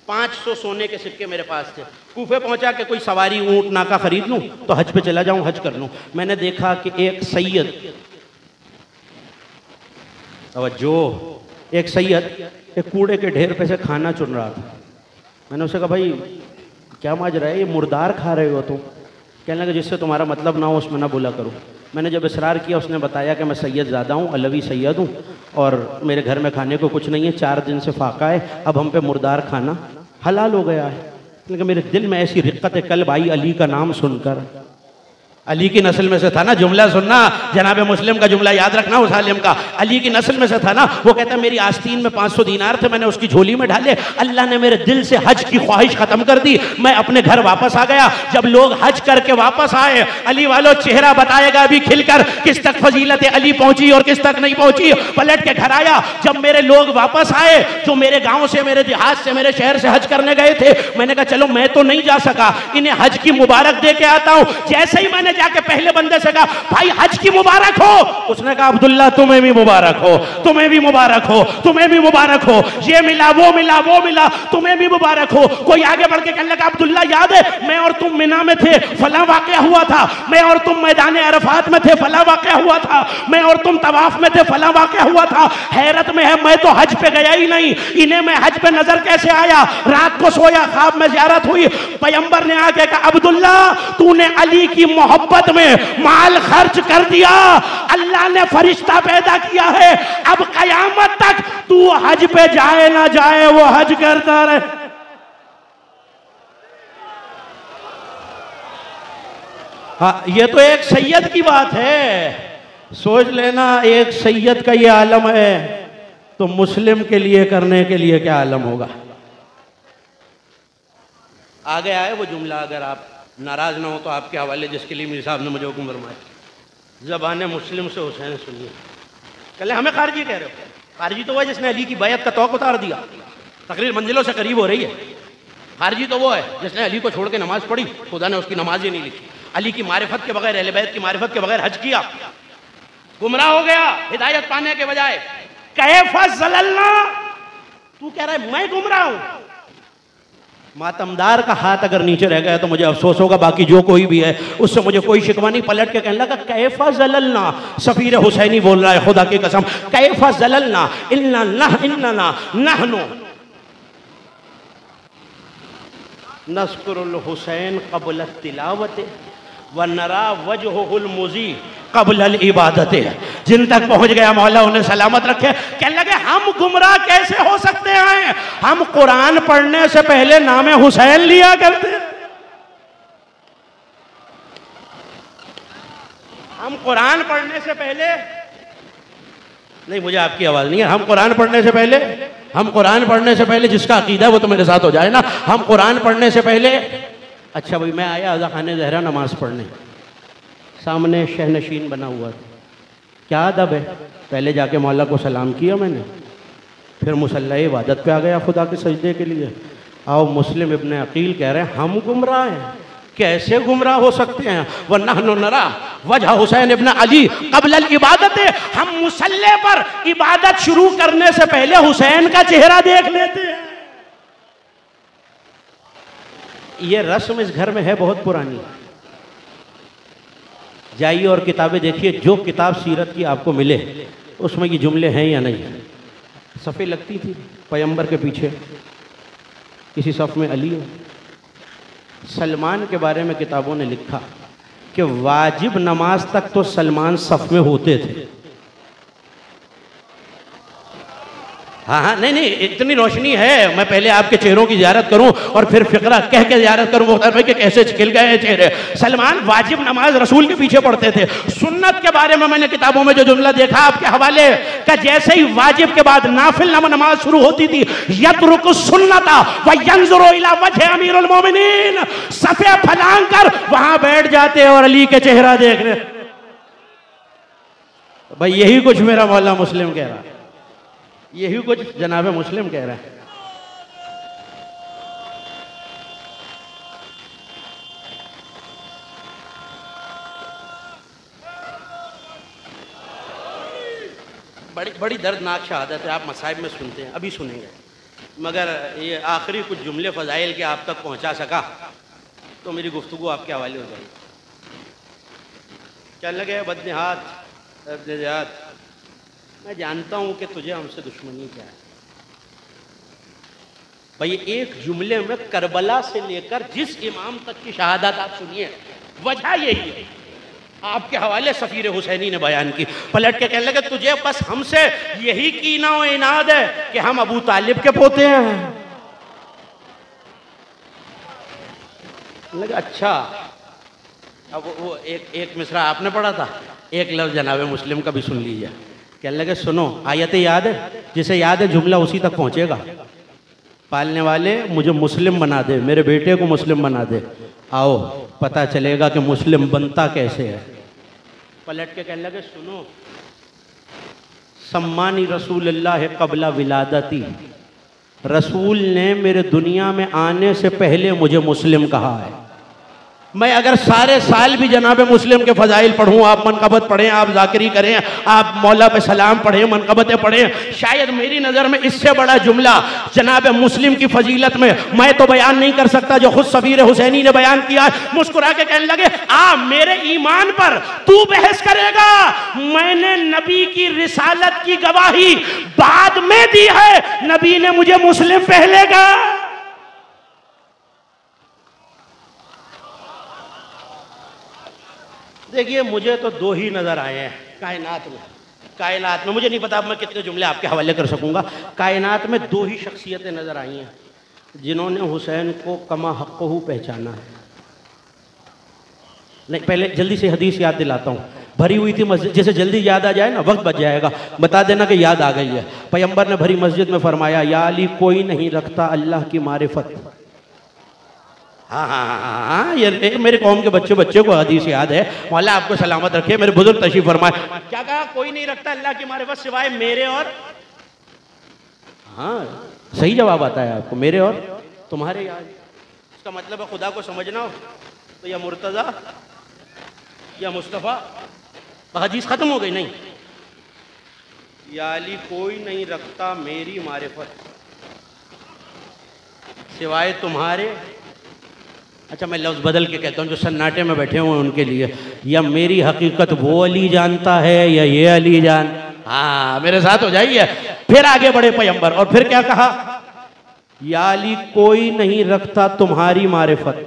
500 सोने के सिक्के मेरे पास थे। कूफे पहुंचा के कोई सवारी ऊंट नाका खरीद लूं तो हज पे चला जाऊं, हज कर लूं। मैंने देखा कि एक सैयद एक कूड़े के ढेर पे से खाना चुन रहा था। मैंने उससे कहा भाई क्या माजरा है, ये मुर्दार खा रहे हो तुम? कहने लगा जिससे तुम्हारा मतलब ना हो उसमें ना बोला करो। मैंने जब इसरार किया उसने बताया कि मैं सैयद ज़्यादा हूँ, अलवी सैयद हूँ, और मेरे घर में खाने को कुछ नहीं है, 4 दिन से फाका है, अब हम पे मुर्दार खाना हलाल हो गया है। लेकिन मेरे दिल में ऐसी रिक्कत कल्ब आई अली का नाम सुनकर। अली की नस्ल में से था ना, जुमला सुनना, जनाब मुस्लिम का जुमला याद रखना, उस आलिम का, अली की नस्ल में से था ना। वो कहता मेरी आस्तीन में 500 दीनार थे, मैंने उसकी झोली में डाले, अल्लाह ने मेरे दिल से हज की ख्वाहिश खत्म कर दी, मैं अपने घर वापस आ गया। जब लोग हज करके वापस आए, अली वालों चेहरा बताएगा अभी खिलकर किस तक फजीलत अली पहुंची और किस तक नहीं पहुंची। पलट के घर आया, जब मेरे लोग वापस आए जो मेरे गाँव से, मेरे देहात से, मेरे शहर से हज करने गए थे, मैंने कहा चलो मैं तो नहीं जा सका, इन्हें हज की मुबारक दे के आता हूँ। जैसे ही मैंने जाके पहले बंदे से कहा भाई हज की मुबारक हो, उसने कहा अब्दुल्ला तुम्हें भी मुबारक हो, तुम्हें भी मुबारक हो, तुम्हें भी मुबारक हो, ये मिला वो मिला वो मिला, तुम्हें भी मुबारक हो। कोई आगे बढ़ के कहने लगा अब्दुल्ला याद है मैं और तुम मिना में थे, फला वाकया हुआ था, मैं और तुम मैदान अरफात में थे, फला वाकया हुआ था, मैं और तुम तवाफ में थे, फला वाकया हुआ था। हैरत में है मैं तो हज पे गया ही नहीं, इन्हें मैं हज पे नजर कैसे आया? रात को सोया, ख्वाब में ज़ियारत हुई, पैगंबर ने आके कहा अब्दुल्ला तूने अली की मोहब्बत मोहब्बत में माल खर्च कर दिया। अल्लाह ने फरिश्ता पैदा किया है, अब कयामत तक तू हज पे जाए ना जाए वो हज करता रहे। हाँ, ये तो एक सैयद की बात है। सोच लेना, एक सैयद का ये आलम है तो मुस्लिम के लिए करने के लिए क्या आलम होगा। आगे आए वो जुमला, अगर आप नाराज ना हो तो आपके हवाले, जिसके लिए मेरे साहब ने मुझे हुक्म फरमाया। ज़बान मुस्लिम से हुसैन सुनिए। कल हमें खारजी कह रहे हो? खारजी तो वो है जिसने अली की बैत का तौक उतार दिया, तकरीर मंजिलों से करीब हो रही है। खारजी तो वो है जिसने अली को छोड़ के नमाज पढ़ी, खुदा ने उसकी नमाज ही नहीं लिखी। अली की मारिफत के बगैर, अहले बैत की मारिफत के बगैर हज किया, गुमराह हो गया हिदायत पाने के बजाय। कैफा ज़ललना, तू कह रहा है मैं गुमराह हूं। मातमदार का हाथ अगर नीचे रह गया तो मुझे अफसोस होगा, बाकी जो कोई भी है उससे मुझे कोई शिकवा नहीं। पलट के कहने लगा कैफा ज़ललना, सफीर हुसैनी बोल रहा है, खुदा की कसम, कैफा ज़ललना इन्नना नहनु नज़्कुरुल हुसैन क़ब्ल तिलावत व नरा वजहुल मुज़ी क़ब्ल इबादत। जिन तक पहुंच गया मौला उन्हें सलामत रखे। कहने लगे हम गुमराह कैसे हो सकते हैं, हम कुरान पढ़ने से पहले नाम हुसैन लिया करते हैं। हम कुरान पढ़ने से पहले, नहीं मुझे आपकी आवाज नहीं है, हम कुरान पढ़ने से पहले, हम कुरान पढ़ने से पहले, जिसका अकीदा है वो तो मेरे साथ हो जाए ना। हम कुरान पढ़ने से पहले, अच्छा भाई मैं आया अज़ा खाने ज़हरा नमाज पढ़ने, सामने शहनशीन बना हुआ था, क्या अदब है, पहले जाके मौला को सलाम किया मैंने, फिर मुसल्ला इबादत पे आ गया खुदा के सजदे के लिए। आओ मुस्लिम इब्न अकील कह रहे हैं हम गुमराह हैं, कैसे गुमराह हो सकते हैं। वह नहनु नरा वजह हुसैन इब्न अली क़ब्ल इबादत, हम मुसल्ले पर इबादत शुरू करने से पहले हुसैन का चेहरा देख लेते हैं। ये रस्म इस घर में है बहुत पुरानी। जाइए और किताबें देखिए, जो किताब सीरत की आपको मिले उसमें ये जुमले हैं या नहीं। सफ़े लगती थी पैगंबर के पीछे, किसी सफ़ में अली हो। सलमान के बारे में किताबों ने लिखा कि वाजिब नमाज तक तो सलमान सफ़ में होते थे। हाँ हाँ, नहीं नहीं, इतनी रोशनी है। मैं पहले आपके चेहरों की ज़ियारत करूं और फिर फ़िक्रा कह के ज़ियारत करूं मुख्तार भाई कि कैसे खिल गए हैं चेहरे। सलमान वाजिब नमाज रसूल के पीछे पढ़ते थे। सुन्नत के बारे में मैंने किताबों में जो जुमला देखा आपके हवाले का, जैसे ही वाजिब के बाद नाफिल नमाज शुरू होती थी, यतरुकु सुन्नता व यंजुरु इला वजह अमीरुल मोमिनीन, सफ़े फलांग कर वहां बैठ जाते और अली के चेहरा देख रहे। भाई यही कुछ मेरा मौला मुस्लिम कह रहा है, यही कुछ जनाब मुस्लिम कह रहा है। बड़ी बड़ी दर्दनाक शहादत है, आप मसाइब में सुनते हैं, अभी सुनेंगे, मगर ये आखिरी कुछ जुमले फ़ज़ाइल के आप तक पहुंचा सका तो मेरी गुफ्तगू आपके हवाले हो जाएगी। क्या लगे बदनिहात, मैं जानता हूं कि तुझे हमसे दुश्मनी क्या है। भाई एक जुमले में करबला से लेकर जिस इमाम तक की शहादत आप सुनिए, वजह यही है। आपके हवाले सफीर हुसैनी ने बयान की, पलट के कहने लगे तुझे बस हमसे यही कीना और इनाद है कि हम अबू तालिब के पोते हैं। लगे अच्छा, अब वो एक मिसरा आपने पढ़ा था, एक लफ्ज़ जनाब मुस्लिम का भी सुन लीजिए। कहने लगे सुनो, आयत याद है, जिसे याद है जुमला उसी तक पहुंचेगा। पालने वाले मुझे मुस्लिम बना दे, मेरे बेटे को मुस्लिम बना दे, आओ पता चलेगा कि मुस्लिम बनता कैसे है। पलट के कहने लगे सुनो, सम्मानी रसूलुल्लाह क़ब्ला विलादती, रसूल ने मेरे दुनिया में आने से पहले मुझे मुस्लिम कहा है। मैं अगर सारे साल भी जनाब मुस्लिम के फ़ज़ाइल पढ़ूँ, आप मनक़बत पढ़ें, आप ज़ाकिरी करें, आप मौला पे सलाम पढ़ें, मनक़बतें पढ़ें, शायद मेरी नज़र में इससे बड़ा जुमला जनाब मुस्लिम की फजीलत में मैं तो बयान नहीं कर सकता जो खुद सफीर हुसैनी ने बयान किया। मुस्कुरा के कहने लगे मेरे ईमान पर तू बहस करेगा, मैंने नबी की रिसालत की गवाही बाद में दी है, नबी ने मुझे मुस्लिम पहले कहा। देखिए मुझे तो दो ही नज़र आए हैं कायनात में मुझे नहीं पता अब मैं कितने जुमले आपके हवाले कर सकूंगा। कायनात में दो ही शख्सियतें नज़र आई हैं जिन्होंने हुसैन को कमा हक़्क़हू पहचाना है। नहीं, पहले जल्दी से हदीस याद दिलाता हूँ। भरी हुई थी मस्जिद, जैसे जल्दी याद आ जाए ना वक्त बच जाएगा, बता देना कि याद आ गई है। पैगंबर ने भरी मस्जिद में फरमाया, या अली कोई नहीं रखता अल्लाह की मारिफत। हाँ हाँ हाँ हाँ हाँ, ये मेरे कौम के बच्चे को हदीस याद है। मौला आपको सलामत रखे, मेरे बुजुर्ग तशरीफ फरमाए। क्या कहा? कोई नहीं रखता अल्लाह की मारिफत सिवाय मेरे और, हाँ सही जवाब आता है आपको, मेरे और तुम्हारे याद। इसका मतलब है खुदा को समझना हो तो या मुर्तज़ा या मुस्तफ़ा, हदीस खत्म हो गई। नहीं, या अली कोई नहीं रखता मेरी मारिफत सिवाय तुम्हारे। अच्छा मैं लफ्ज़ बदल के कहता हूँ जो सन्नाटे में बैठे हुए हैं उनके लिए, या मेरी हकीकत वो अली जानता है या ये अली जान। हाँ मेरे साथ हो जाइए। फिर आगे बढ़े पैगंबर और फिर क्या कहा? या अली कोई नहीं रखता तुम्हारी मारिफत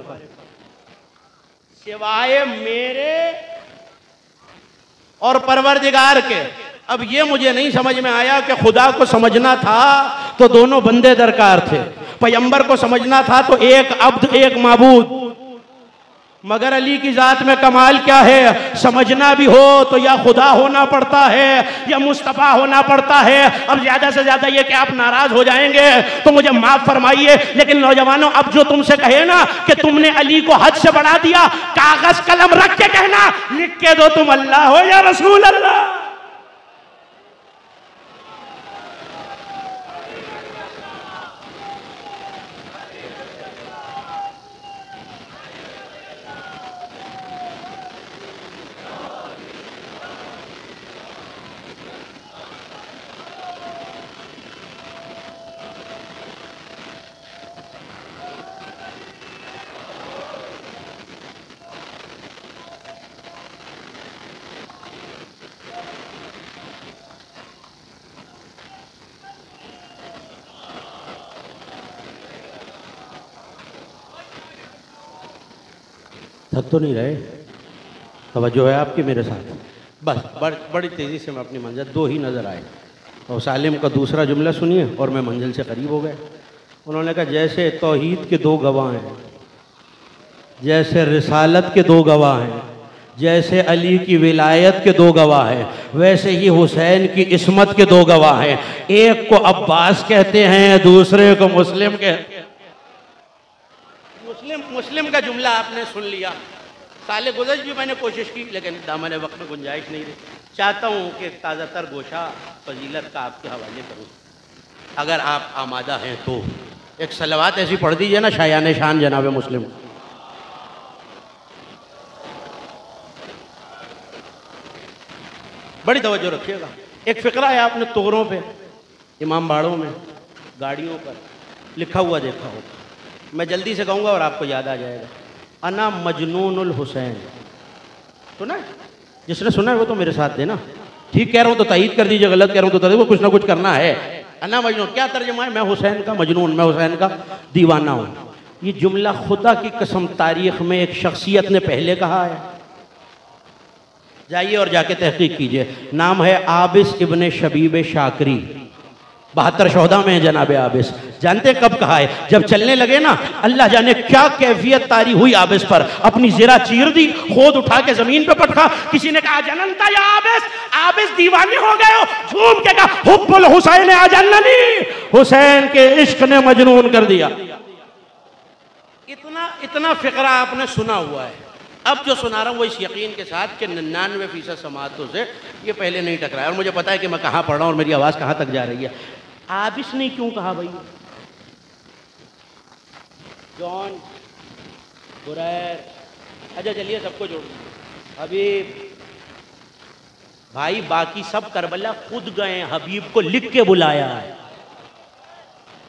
सिवाय मेरे और परवरदिगार के। अब ये मुझे नहीं समझ में आया कि खुदा को समझना था तो दोनों बंदे दरकार थे, पैगंबर को समझना था तो एक अब्द एक माबूद। मगर अली की जात में कमाल क्या है, समझना भी हो तो या खुदा होना पड़ता है या मुस्तफ़ा होना पड़ता है। अब ज्यादा से ज्यादा ये कि आप नाराज हो जाएंगे तो मुझे माफ फरमाइए, लेकिन नौजवानों अब जो तुमसे कहे ना कि तुमने अली को हद से बढ़ा दिया, कागज कलम रख के कहना, लिख के दो तुम अल्लाह हो या रसूल अल्लाह। थक तो नहीं रहे? तवज्जो है आपकी मेरे साथ? बस बड़ी तेज़ी से मैं अपनी मंजिल, दो ही नज़र आए। और सालिम का दूसरा जुमला सुनिए और मैं मंजिल से करीब हो गया। उन्होंने कहा जैसे तौहीद के दो गवाह हैं, जैसे रिसालत के दो गवाह हैं, जैसे अली की विलायत के दो गवाह हैं, वैसे ही हुसैन की इस्मत के दो गवाह हैं। एक को अब्बास कहते हैं, दूसरे को मुस्लिम कहते हैं। मुस्लिम का जुमला आपने सुन लिया। साले गुज़श्त भी मैंने कोशिश की लेकिन दामन वक्त में गुंजाइश नहीं रही। चाहता हूँ कि ताज़ातर गोशा फजीलत का आपके हवाले करूँ, अगर आप आमादा हैं तो। एक सलवात ऐसी पढ़ दीजिए ना, शायान शान जनाब मुस्लिम। बड़ी तवज्जो रखिएगा। एक फ़िक्रा है आपने तोरों पे, इमाम बाड़ों में, गाड़ियों पर लिखा हुआ देखा होगा। मैं जल्दी से कहूँगा और आपको याद आ जाएगा। अना मजनूनुल हुसैन। सुना है? जिसने सुना है वो तो मेरे साथ देना। ठीक कह रहा हूँ तो तायीद कर दीजिए, गलत कह रहा हूँ तो देखो कुछ ना कुछ करना है। अना मजनून क्या तर्जुमा है? मैं हुसैन का मजनून, मैं हुसैन का दीवाना हूँ। ये जुमला खुदा की कसम तारीख में एक शख्सियत ने पहले कहा है। जाइए और जाके तहकीक कीजिए। नाम है आबिस इब्ने शबीब शाकरी। 72 शोहदा में है जनाब आबिस। जानते हैं कब कहा है? जब चलने लगे ना, अल्लाह जाने क्या कैफियत तारी हुई आबिस पर। अपनी ज़िरा चीर दी, खोद उठा के जमीन पे पटका। किसी ने कहा जननता या आबिस, आबिस दीवाने हो गए हो। झूम के कहा हुब्बुल हुसैन अजन्ननी, हुसैन के इश्क ने मजनून कर दिया। इतना फिक्रा आपने सुना हुआ है। अब जो सुना रहा हूँ वो इस यकीन के साथ कि 99% समातों से ये पहले नहीं टकराया और मुझे पता है कि मैं कहाँ पढ़ रहा हूँ और मेरी आवाज़ कहाँ तक जा रही है। आबिस ने क्यों कहा भाई? जॉन, बुरैर, अच्छा चलिए सबको जोड़ हबीब भाई, बाकी सब करबला खुद गए, हबीब को लिख के बुलाया है।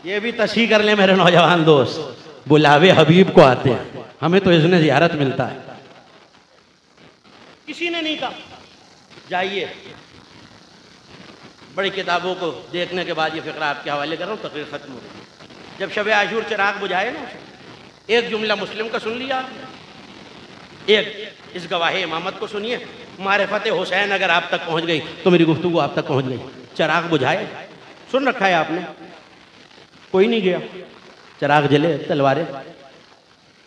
ये भी तस्हीह कर ले मेरे नौजवान दोस्त, बुलावे हबीब को आते हैं, हमें तो इज़्न ज़ियारत मिलता है। किसी ने नहीं कहा। जाइए बड़ी किताबों को देखने के बाद ये फिक्रा आपके हवाले कर रहा हूँ, तकरीर ख़त्म हो गई। जब शब आशूर चिराग बुझाए ना, एक जुमला मुस्लिम का सुन लिया, एक इस गवाहे इमामत को सुनिए। मारिफत हुसैन अगर आप तक पहुंच गई तो मेरी गुफ्तगू आप तक पहुंच गई। चिराग बुझाए, सुन रखा है आपने, कोई नहीं गया, चिराग जले, तलवारें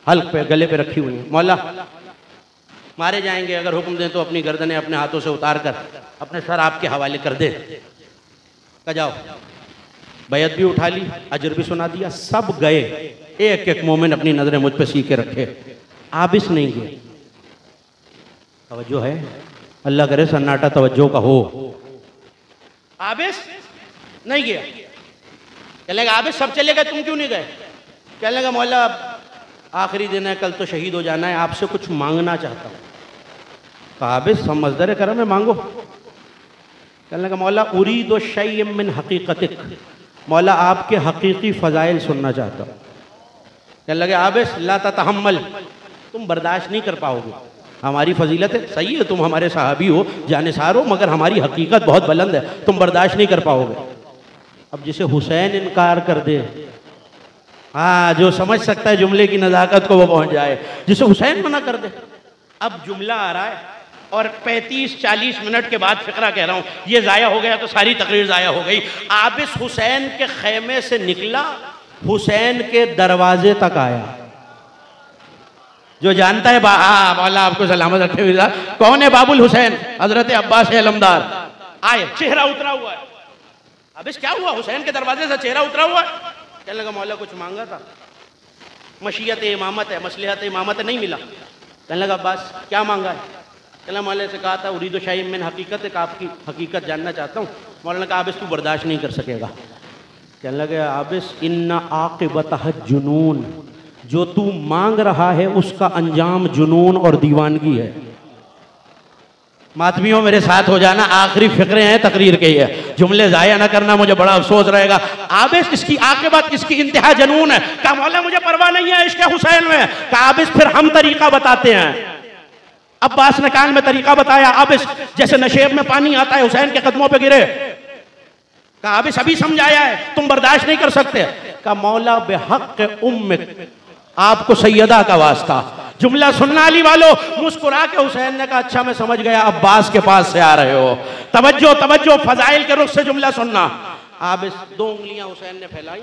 हल्क पे गले पे रखी हुई हैं। मौला मारे जाएंगे, अगर हुक्म दें तो अपनी गर्दनें अपने हाथों से उतार कर अपने सर आपके हवाले कर दे। का जाओ, बैयत भी उठा ली, अजर भी सुना दिया, सब गए। एक एक मोमिन अपनी नजरें मुझ पे सीखे रखे, आबिस नहीं गए। तवज्जो है, अल्लाह करे सन्नाटा तवज्जो का हो। आबिस नहीं गया। कहने लगा आबिस सब चले गए, तुम क्यों नहीं गए? कहने लगा मौला आखिरी दिन है, कल तो शहीद हो जाना है, आपसे कुछ मांगना चाहता हूँ। कहा आबिस हम मज़दर करम है, मांगो। कहने लगा मौला उरीदु शैय्यम मिन हकीकतिक, मौला आपके हकीकी फ़ज़ाइल सुनना चाहता हूँ। कहने लगे आबिस ला ततहम्मल, तुम बर्दाश्त नहीं कर पाओगे, हमारी फजीलत है सही है, तुम हमारे सहाबी हो, जानिसार हो, मगर हमारी हकीकत बहुत बुलंद है, तुम बर्दाश्त नहीं कर पाओगे। अब जिसे हुसैन इनकार कर दे, हाँ जो समझ सकता है जुमले की नज़ाकत को वो पहुंच जाए, जिसे हुसैन मना कर दे। अब जुमला आ रहा है और 35-40 मिनट के बाद फिक्रा कह रहा हूँ, ये ज़ाया हो गया तो सारी तकरीर ज़ाया हो गई। आबिस हुसैन के खेमे से निकला, हुसैन के दरवाजे तक आया। जो जानता है हाँ मौला आपको सलामत रखे हुए, कौन है बाबुल हुसैन? हजरत अब्बास अलमदार आए, चेहरा उतरा हुआ है। आबिस क्या हुआ? हुसैन के दरवाजे से चेहरा उतरा हुआ है। कहने लगा मौला कुछ मांगा था, मशीयत इमामत है, मसलहत इमामत है, नहीं मिला। कहने लगा अब्बास क्या मांगा है? कहना मौला से कहा था उरीदु शैय्यम मिन हकीकत, आपकी हकीकत जानना चाहता हूँ। मौला ने कहा आबिस तू बर्दाश्त नहीं कर सकेगा। कहने लगे आबिस इन्ना आक़िबतह जुनून, जो तू मांग रहा है उसका अंजाम जुनून और दीवानगी है। मातमियों मेरे साथ हो जाना, आखिरी फिक्रे हैं तकरीर के, ये जुमले जाया ना करना, मुझे बड़ा अफसोस रहेगा। आबिस इसकी आक़िबत, इसकी इंतहा जुनून है। कहा मौला मुझे परवाह नहीं है इश्क़ हुसैन में। कहा आबिस फिर हम तरीका बताते हैं। अब्बास ने कान में तरीका बताया। आबिस जैसे नशेब में पानी आता है, हुसैन के कदमों पे गिरे। कहा आबिस अभी समझाया है, तुम बर्दाश्त नहीं कर सकते। कहा मौला बेहक़ उम्मिक, आपको सैयदा का वास्ता। जुमला सुनना अली वालों, मुस्कुरा के हुसैन ने कहा अच्छा मैं समझ गया, अब्बास के पास से आ रहे हो। तवज्जो तवज्जो, फजाइल के रुख से जुमला सुनना। आबिस 2 उंगलियां हुसैन ने फैलाई।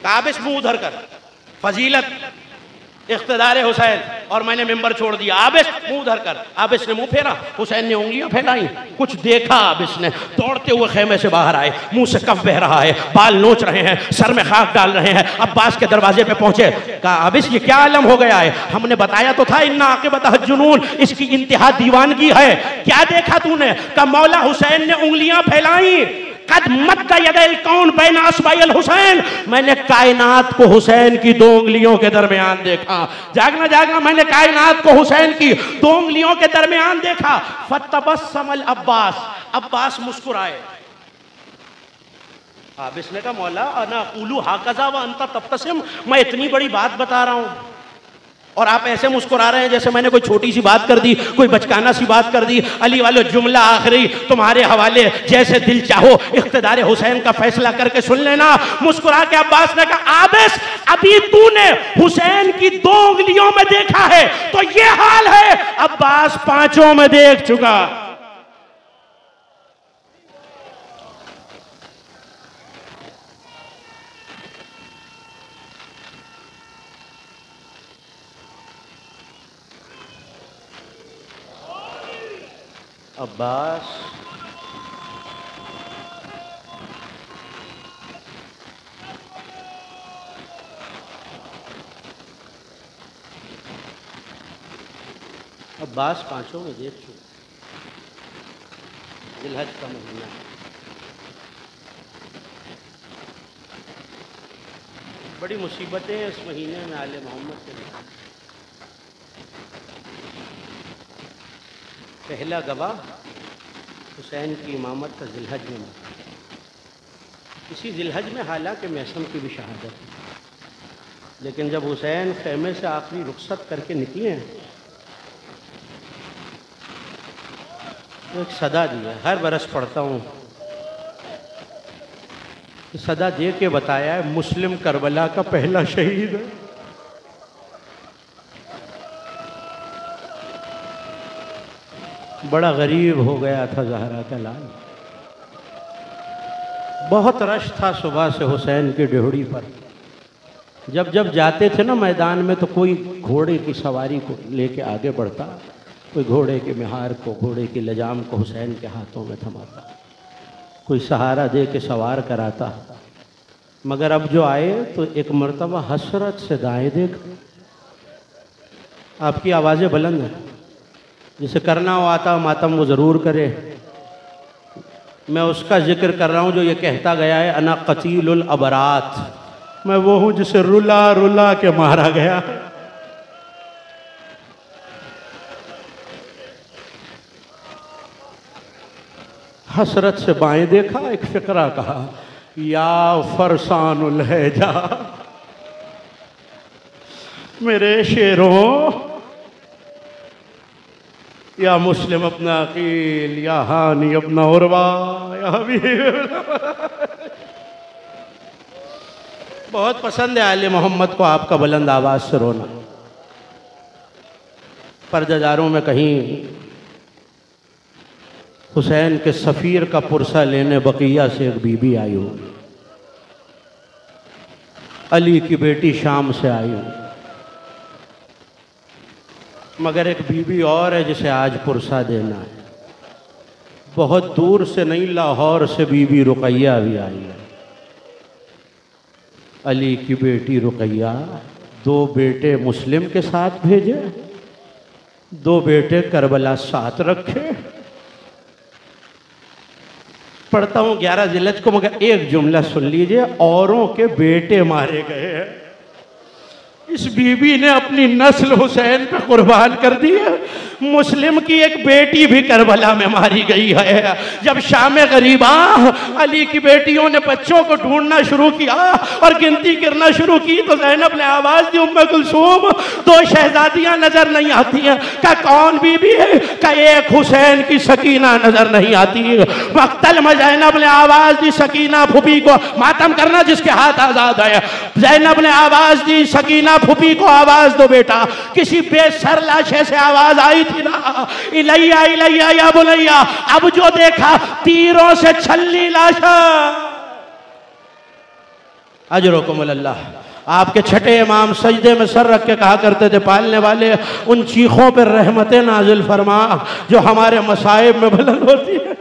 आबिस मुंह उधर कर, फजीलत इख्तिदार हुसैन, और मैंने मिंबर छोड़ दिया। आबिस मुंह उधर कर। आबिस ने मुंह फेरा, हुसैन ने उंगलियां फैलाई। कुछ देखा आबिस ने, दौड़ते हुए खेमे से बाहर आए, मुंह से कफ बह रहा है, बाल नोच रहे हैं, सर में खाक डाल रहे हैं। अब्बास के दरवाजे पे पहुंचे। कहा आबिस ये क्या आलम हो गया है? हमने बताया तो था इन्ना आक़िबतह जुनून, इसकी इंतहा दीवानगी है। क्या देखा तूने? कहा मौला हुसैन ने उंगलियां फैलाई। कद मद्दा यदैल कौन बैन अस्बाइल हुसैन, मैंने कायनात को हुसैन की 2 उंगलियों के दरमियान देखा। जागना जागना, मैंने कायनात को हुसैन की 2 उंगलियों के दरमियान देखा। फतबस्समल अब्बास, अब्बास मुस्कुराए। आबिस ने कहा मौला अना अक़ूलु हाकज़ा व अंता तब्तसिम, मैं इतनी बड़ी बात बता रहा हूँ और आप ऐसे मुस्कुरा रहे हैं जैसे मैंने कोई छोटी सी बात कर दी, कोई बचकाना सी बात कर दी। अली वालों जुमला आखिरी तुम्हारे हवाले, जैसे दिल चाहो इख्तिदार हुसैन का फैसला करके सुन लेना। मुस्कुरा के अब्बास ने कहा आबिस अभी तूने हुसैन की 2 उंगलियों में देखा है तो ये हाल है, अब्बास 5 में देख चुका। अब्बास अब्बास 5 में देख चुके। जिलहज का महीना है, बड़ी मुसीबतें इस महीने में आले मोहम्मद के लिए। पहला गवाह हुसैन की इमामत का जिलहज में मौका। इसी जिलहज में हालांकि मैसम की भी शहादत है, लेकिन जब हुसैन खेमे से आखिरी रुखसत करके निकले तो एक सदा दिया, हर बरस पढ़ता हूँ, सदा दे के बताया है मुस्लिम करबला का पहला शहीद है। बड़ा गरीब हो गया था ज़हरा का लाल। बहुत रश था सुबह से हुसैन की डेहड़ी पर। जब जब जाते थे ना मैदान में तो कोई घोड़े की सवारी को लेके आगे बढ़ता, कोई घोड़े के मिहार को, घोड़े की लजाम को हुसैन के हाथों में थमाता, कोई सहारा दे के सवार कराता। मगर अब जो आए तो एक मर्तबा हसरत से दाएं देख। आपकी आवाज़ें बुलंद हैं, जिसे करना हो आता मातम वो ज़रूर करे। मैं उसका जिक्र कर रहा हूँ जो ये कहता गया है अना कतीलुल अबरात, मैं वो हूँ जिसे रुला रुला के मारा गया। हसरत से बाएं देखा, एक फिक्रा कहा, या फरसानुल हैजा, मेरे शेरों, या मुस्लिम अपना अकील, या हानी अपना उर्वा, या बहुत पसंद है आले मोहम्मद को आपका बुलंद आवाज़ से रोना। पर्दादारों में कहीं हुसैन के सफ़ीर का पुरसा लेने बकिया से एक बीबी आई हो, अली की बेटी शाम से आई हो, मगर एक बीबी और है जिसे आज पुरसा देना है। बहुत दूर से नहीं, लाहौर से बीबी रुकैया भी आई है। अली की बेटी रुकैया 2 बेटे मुस्लिम के साथ भेजे, 2 बेटे करबला साथ रखे। पढ़ता हूँ 11 जिल्हज को, मगर एक जुमला सुन लीजिए, औरों के बेटे मारे गए हैं। इस बीबी ने अपनी नस्ल हुसैन पे कुर्बान कर दी है। मुस्लिम की एक बेटी भी करबला में मारी गई है। जब शाम गरीबा अली की बेटियों ने बच्चों को ढूंढना शुरू किया और गिनती करना शुरू की तो ज़ैनब ने आवाज़ दी, उम्मे कुलसूम 2 शहजादियाँ नज़र नहीं आती हैं। का कौन बीबी है? का एक हुसैन की सकीना नज़र नहीं आती। मक्तल में ज़ैनब ने आवाज़ दी, सकीना फूफी को मातम करना जिसके हाथ आज़ाद है। ज़ैनब ने आवाज़ दी, सकीना फूफी को आवाज़ दो बेटा। किसी बेसर लाशे से आवाज़ आई थी ना, इलैया इलैया या बुलैया। अब जो देखा तीरों से छल्ली लाशा। अजरुकुमुल्लाह। आपके छठे इमाम सजदे में सर रख के कहा करते थे, पालने वाले उन चीखों पर रहमतें नाजिल फरमा जो हमारे मसाइब में बुलंद होती है।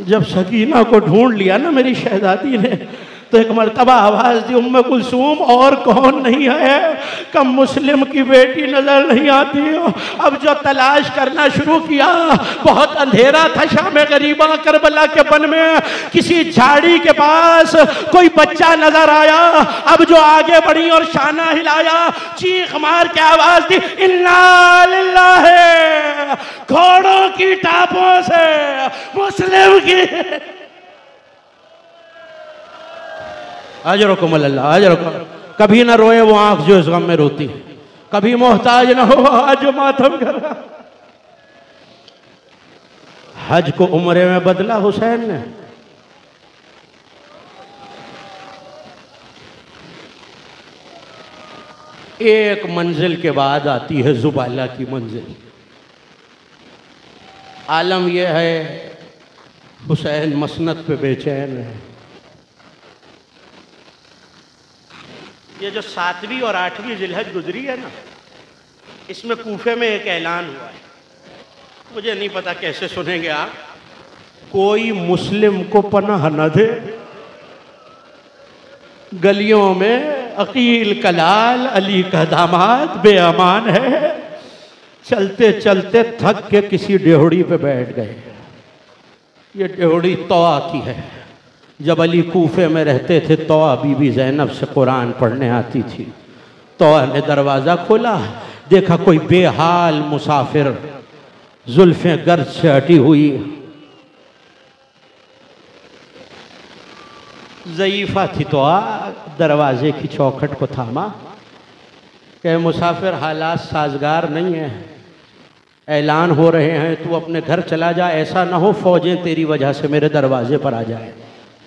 जब सकीना को ढूंढ लिया ना मेरी शहजादी ने, तो एक मर्तबा आवाज़ दी, उम्मे कुलसूम और कौन नहीं है? कब मुस्लिम की बेटी नज़र नहीं आती हो। अब जो तलाश करना शुरू किया, बहुत अंधेरा था शाम गरीबा करबला के बन में, किसी झाड़ी के पास कोई बच्चा नजर आया। अब जो आगे बढ़ी और शाना हिलाया, चीख मार के आवाज़ दी, इन्ना लिल्लाहि, घोड़ों की टापों से मुस्लिम की। अजरुकुमुल्लाह, अजरुकुम। कभी ना रोए वो आंख जो इस गम में रोती, कभी मोहताज ना हो आज मातम कर रहा। हज को उम्रे में बदला हुसैन ने। एक मंजिल के बाद आती है जुबाला की मंजिल। आलम यह है हुसैन मसनद पे बेचैन है। ये जो 7वीं और 8वीं जिल्हज गुजरी है ना, इसमें कूफे में एक ऐलान हुआ है। मुझे नहीं पता कैसे सुनेंगे आप। कोई मुस्लिम को पनाह न दे, गलियों में अकील कलाल अली का दामाद बेअमान है। चलते चलते थक के किसी डेहड़ी पे बैठ गए। ये डेहड़ी तौआ की है। जब अली कूफे में रहते थे, तौआ बीबी ज़ैनब से कुरान पढ़ने आती थी। तौआ ने दरवाज़ा खोला, देखा कोई बेहाल मुसाफिर, जुल्फ़ें गर्द से हटी हुई, ज़ईफ़ा थी। तौआ दरवाजे की चौखट को थामा, कि मुसाफिर हालात साजगार नहीं है, ऐलान हो रहे हैं, तू अपने घर चला जा, ऐसा ना हो फ़ौजें तेरी वजह से मेरे दरवाजे पर आ जाए।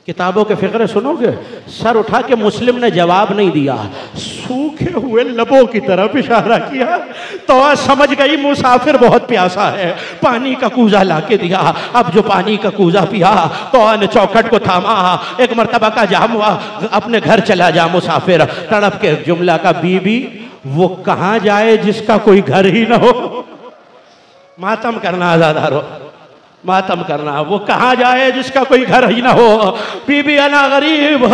किताबों के फिक्रे सुनोगे, सर उठा के मुस्लिम ने जवाब नहीं दिया, सूखे हुए लबों की तरफ इशारा किया। तो समझ गई मुसाफिर बहुत प्यासा है, पानी का कूजा लाके दिया। अब जो पानी का कूजा पिया तो ने चौखट को थामा, एक मर्तबा का जाम हुआ, अपने घर चला जा मुसाफिर। तड़प के जुमला का, बीबी वो कहाँ जाए जिसका कोई घर ही ना हो। मातम करना आजादारो, मातम करना, वो कहाँ जाए जिसका कोई घर ही ना हो। बीबी अना गरीब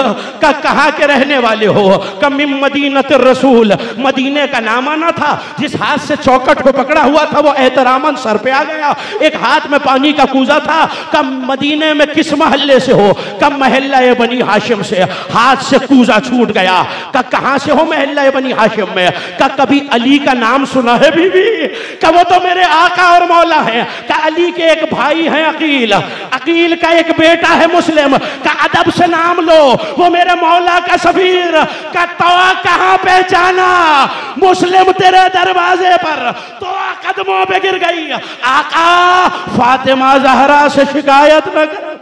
का कहाँ के रहने वाले हो। कमिम मदीनत रसूल, मदीने का नाम आना था। जिस हाथ से चौकट को पकड़ा हुआ था वो एहतरामन सर पे आ गया। एक हाथ में पानी का कूजा था। कम मदीने में किस महल्ले से हो, कम महल्ला बनी हाशिम से। हाथ से कूजा छूट गया। का कहाँ से हो, महल्ला बनी हाशिम में। का कभी अली का नाम सुना है बीबी? का वो तो मेरे आका और मौला है। का अली के एक भाई है अकील, अकील का एक बेटा है मुस्लिम। का अदब से नाम लो, वो मेरे मौला का सफीर। का तवा कहां पहचाना, मुस्लिम तेरे दरवाजे पर। तो कदमों पे गिर गई, आका फातिमा जहरा से शिकायत न कर।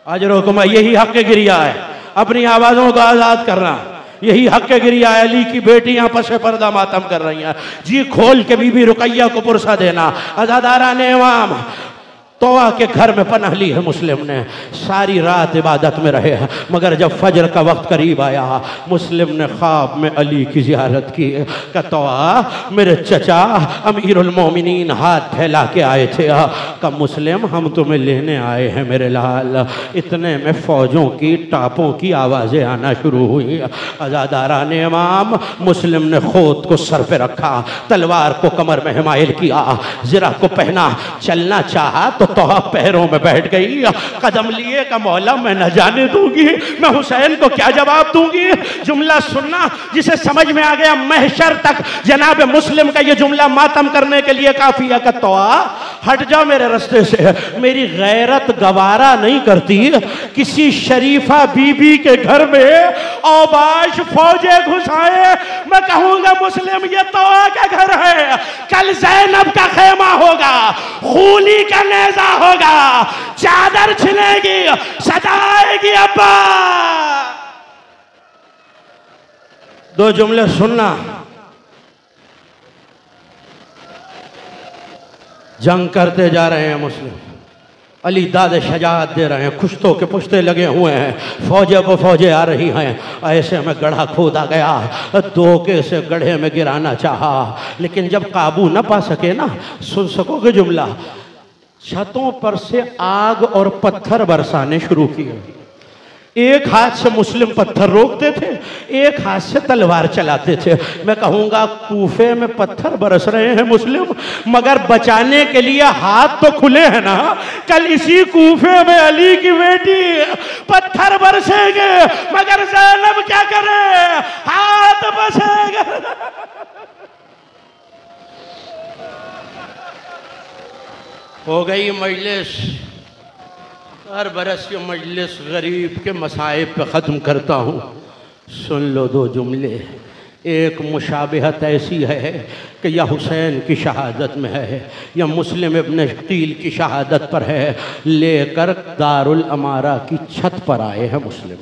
अजरोकुमा, यही हक गिरिया है, अपनी आवाजों को आजाद करना। यही हक गिरिया, अली की बेटियां पसे पर्दा मातम कर रही हैं। जी खोल के बीबी रुकैया को पुरसा देना। अज़ादारा ने इमाम तोआ के घर में पनाह ली है मुस्लिम ने। सारी रात इबादत में रहे, मगर जब फजर का वक्त करीब आया, मुस्लिम ने ख्वाब में अली की जियारत की। का तोआ मेरे चचा अमीरुल मोमिनीन हाथ फैला के आए थे। का मुस्लिम हम तुम्हें लेने आए हैं मेरे लाल। इतने में फौजों की टापों की आवाज़ें आना शुरू हुई। अज़ादारा ने इमाम मुस्लिम ने खोद को सर पे रखा, तलवार को कमर में हिमायल किया, ज़रा को पहना, चलना चाहा तो पैरों में बैठ गई। कदम लिए का मौला मैं न जाने दूंगी, मैं हुसैन को क्या जवाब दूंगी। जुमला सुनना जिसे समझ में आ गया, महशर तक जनाब मुस्लिम का ये जुमला मातम करने के लिए काफी है। का तोआ हट जा मेरे रास्ते से, मेरी गैरत गवारा नहीं करती किसी शरीफा बीबी के घर में औबाश फौजे घुसाए। मैं कहूंगा मुस्लिम ये तोआ का घर है, कल ज़ैनब का खेमा होगा, खूली का नेज़ा होगा, चादर छिलेगी, सजाएगी अब्बा। दो जुमले सुनना, जंग करते जा रहे हैं मुस्लिम, अली दाद शजात दे रहे हैं, कुश्तों के पुश्ते लगे हुए हैं, फौजे पर फौजे आ रही हैं। ऐसे में गड्ढा खोदा गया, धोखे से गड्ढे में गिराना चाहा, लेकिन जब काबू न पा सके ना, सुन सकोगे जुमला, छतों पर से आग और पत्थर बरसाने शुरू किए। एक हाथ से मुस्लिम पत्थर रोकते थे, एक हाथ से तलवार चलाते थे। मैं कहूंगा कूफे में पत्थर बरस रहे हैं मुस्लिम, मगर बचाने के लिए हाथ तो खुले हैं ना। कल इसी कूफे में अली की बेटी पत्थर बरसेंगे, मगर ज़ैनब क्या करे, हाथ बसेगा। हो गई मजलिस, हर बरस की मजलिस गरीब के मसाइब पे ख़त्म करता हूँ। सुन लो दो जुमले। एक मुशाबिहत ऐसी है कि या हुसैन की शहादत में है या मुस्लिम इब्न अक़ील की शहादत पर है। लेकर दारुल अमारा की छत पर आए हैं मुस्लिम,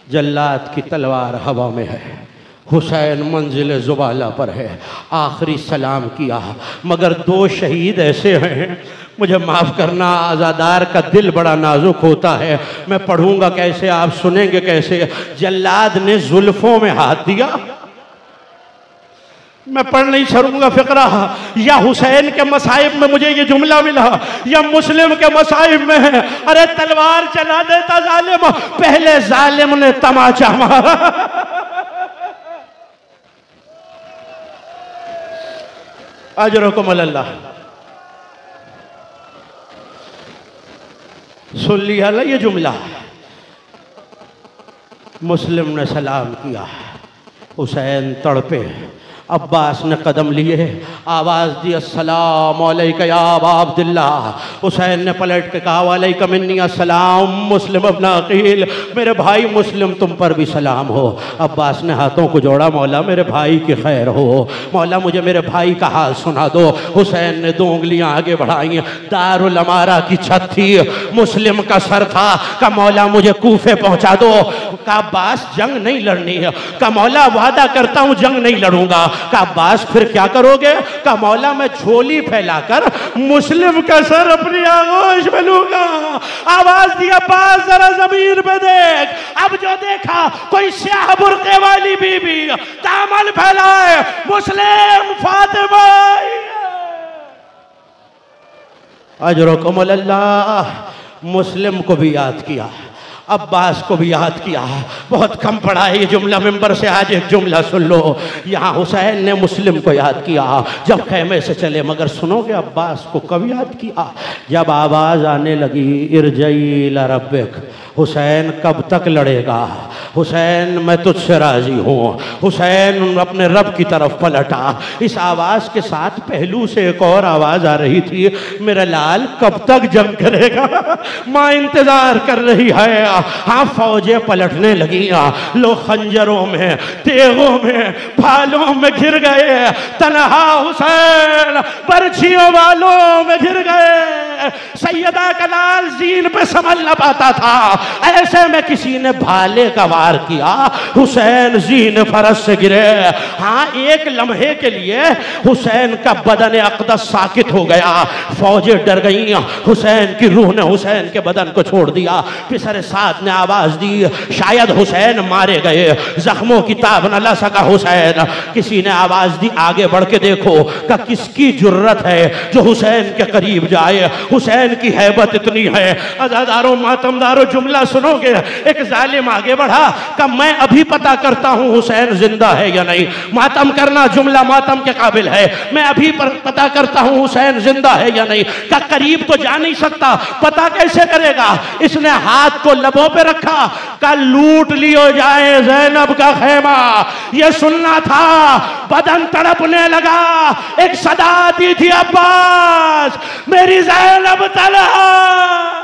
जल्लाद की तलवार हवा में है, हुसैन मंजिल जुबाला पर है, आखिरी सलाम किया, मगर दो शहीद ऐसे हैं, मुझे माफ़ करना आज़ादार का दिल बड़ा नाजुक होता है, मैं पढ़ूंगा कैसे, आप सुनेंगे कैसे। जल्लाद ने जुल्फों में हाथ दिया, मैं पढ़ नहीं छोड़ूंगा फिक्रा। या हुसैन के मसाइब में मुझे ये जुमला मिला या मुस्लिम के मसाइब में है। अरे तलवार चला देता जालिम, पहले जालिम ने तमाचा मारा। अजरकुम अल्लाह। सुन लिया ना ये जुमला। मुस्लिम ने सलाम किया, हुसैन तड़पे, अब्बास ने कदम लिए, आवाज़ दी अस्सलाम अलैका या अबा अब्दुल्लाह। हुसैन ने पलट के कहा वालैका मिन्नी अस्सलाम मुस्लिम इब्न अकील, मेरे भाई मुस्लिम तुम पर भी सलाम हो। अब्बास ने हाथों को जोड़ा, मौला मेरे भाई की खैर हो, मौला मुझे मेरे भाई का हाल सुना दो। हुसैन ने 2 उंगलियां आगे बढ़ाई, दारुल अमारा की छत थी, मुस्लिम का सर था। का मौला मुझे कूफे पहुंचा दो। का अब्बास जंग नहीं लड़नी है। का मौला वादा करता हूं जंग नहीं लड़ूंगा। का अब्बास फिर क्या करोगे? का मौला मैं झोली फैलाकर मुस्लिम का सर अपनी आगोश में लूंगा। आवाज दी अब्बास जरा जमीन पे देख। अब जो देखा कोई स्याह बुर्के वाली बीबी दामन फैलाए, मुस्लिम फातिमा अजरुकुमुल्लाह। मुस्लिम को भी याद किया, अब्बास को भी याद किया। बहुत कम पड़ा है ये जुमला, मिंबर से आज एक जुमला सुन लो। यहाँ हुसैन ने मुस्लिम को याद किया जब खैमे से चले, मगर सुनोगे अब्बास को कब याद किया? जब आवाज़ आने लगी इरजई इला रब्बिक, हुसैन कब तक लड़ेगा? हुसैन मैं तुझसे राजी हूँ। हुसैन अपने रब की तरफ पलटा। इस आवाज़ के साथ पहलू से एक और आवाज़ आ रही थी, मेरा लाल कब तक जंग करेगा? माँ इंतज़ार कर रही है। हाँ, फौजें पलटने लगी, लोग खंजरों में, तेगों में, भालों में घिर गए। तन्हा हुसैन बर्छियों वालों में घिर गए। सैयदा का लाल जीन पे संभल न पाता था, ऐसे में किसी ने भाले का वार किया, हुसैन जीन फरस से गिरे। हाँ, एक लम्हे के लिए हुसैन का बदन अक़दस साकित हो गया। फौजें डर गई, हुसैन की रूह ने हुसैन के बदन को छोड़ दिया। फिसर साथ ने आवाज दी, शायद हुसैन मारे गए, जख्मों की ताब न ला सका हुसैन। किसी ने आवाज दी, आगे बढ़ के देखो का किसकी जुर्रत है जो हुसैन के करीब जाए? हुसैन की हैबत इतनी है। अज़ादारों, मातमदारों, जुमला सुनोगे। एक जालिम आगे बढ़ा का मैं अभी पता करता हूं हुसैन जिंदा है या नहीं। मातम करना, जुमला मातम के काबिल है। मैं अभी पता करता हूं हुसैन जिंदा है या नहीं। का करीब तो जा नहीं सकता, पता कैसे करेगा? इसने हाथ को लबों पे रखा, का लूट लियो जाए ज़ैनब का खेमा। ये सुनना था, बदन तड़पने लगा। एक सदा दी थी अब्बास, मेरी ज़ैनब तलहा।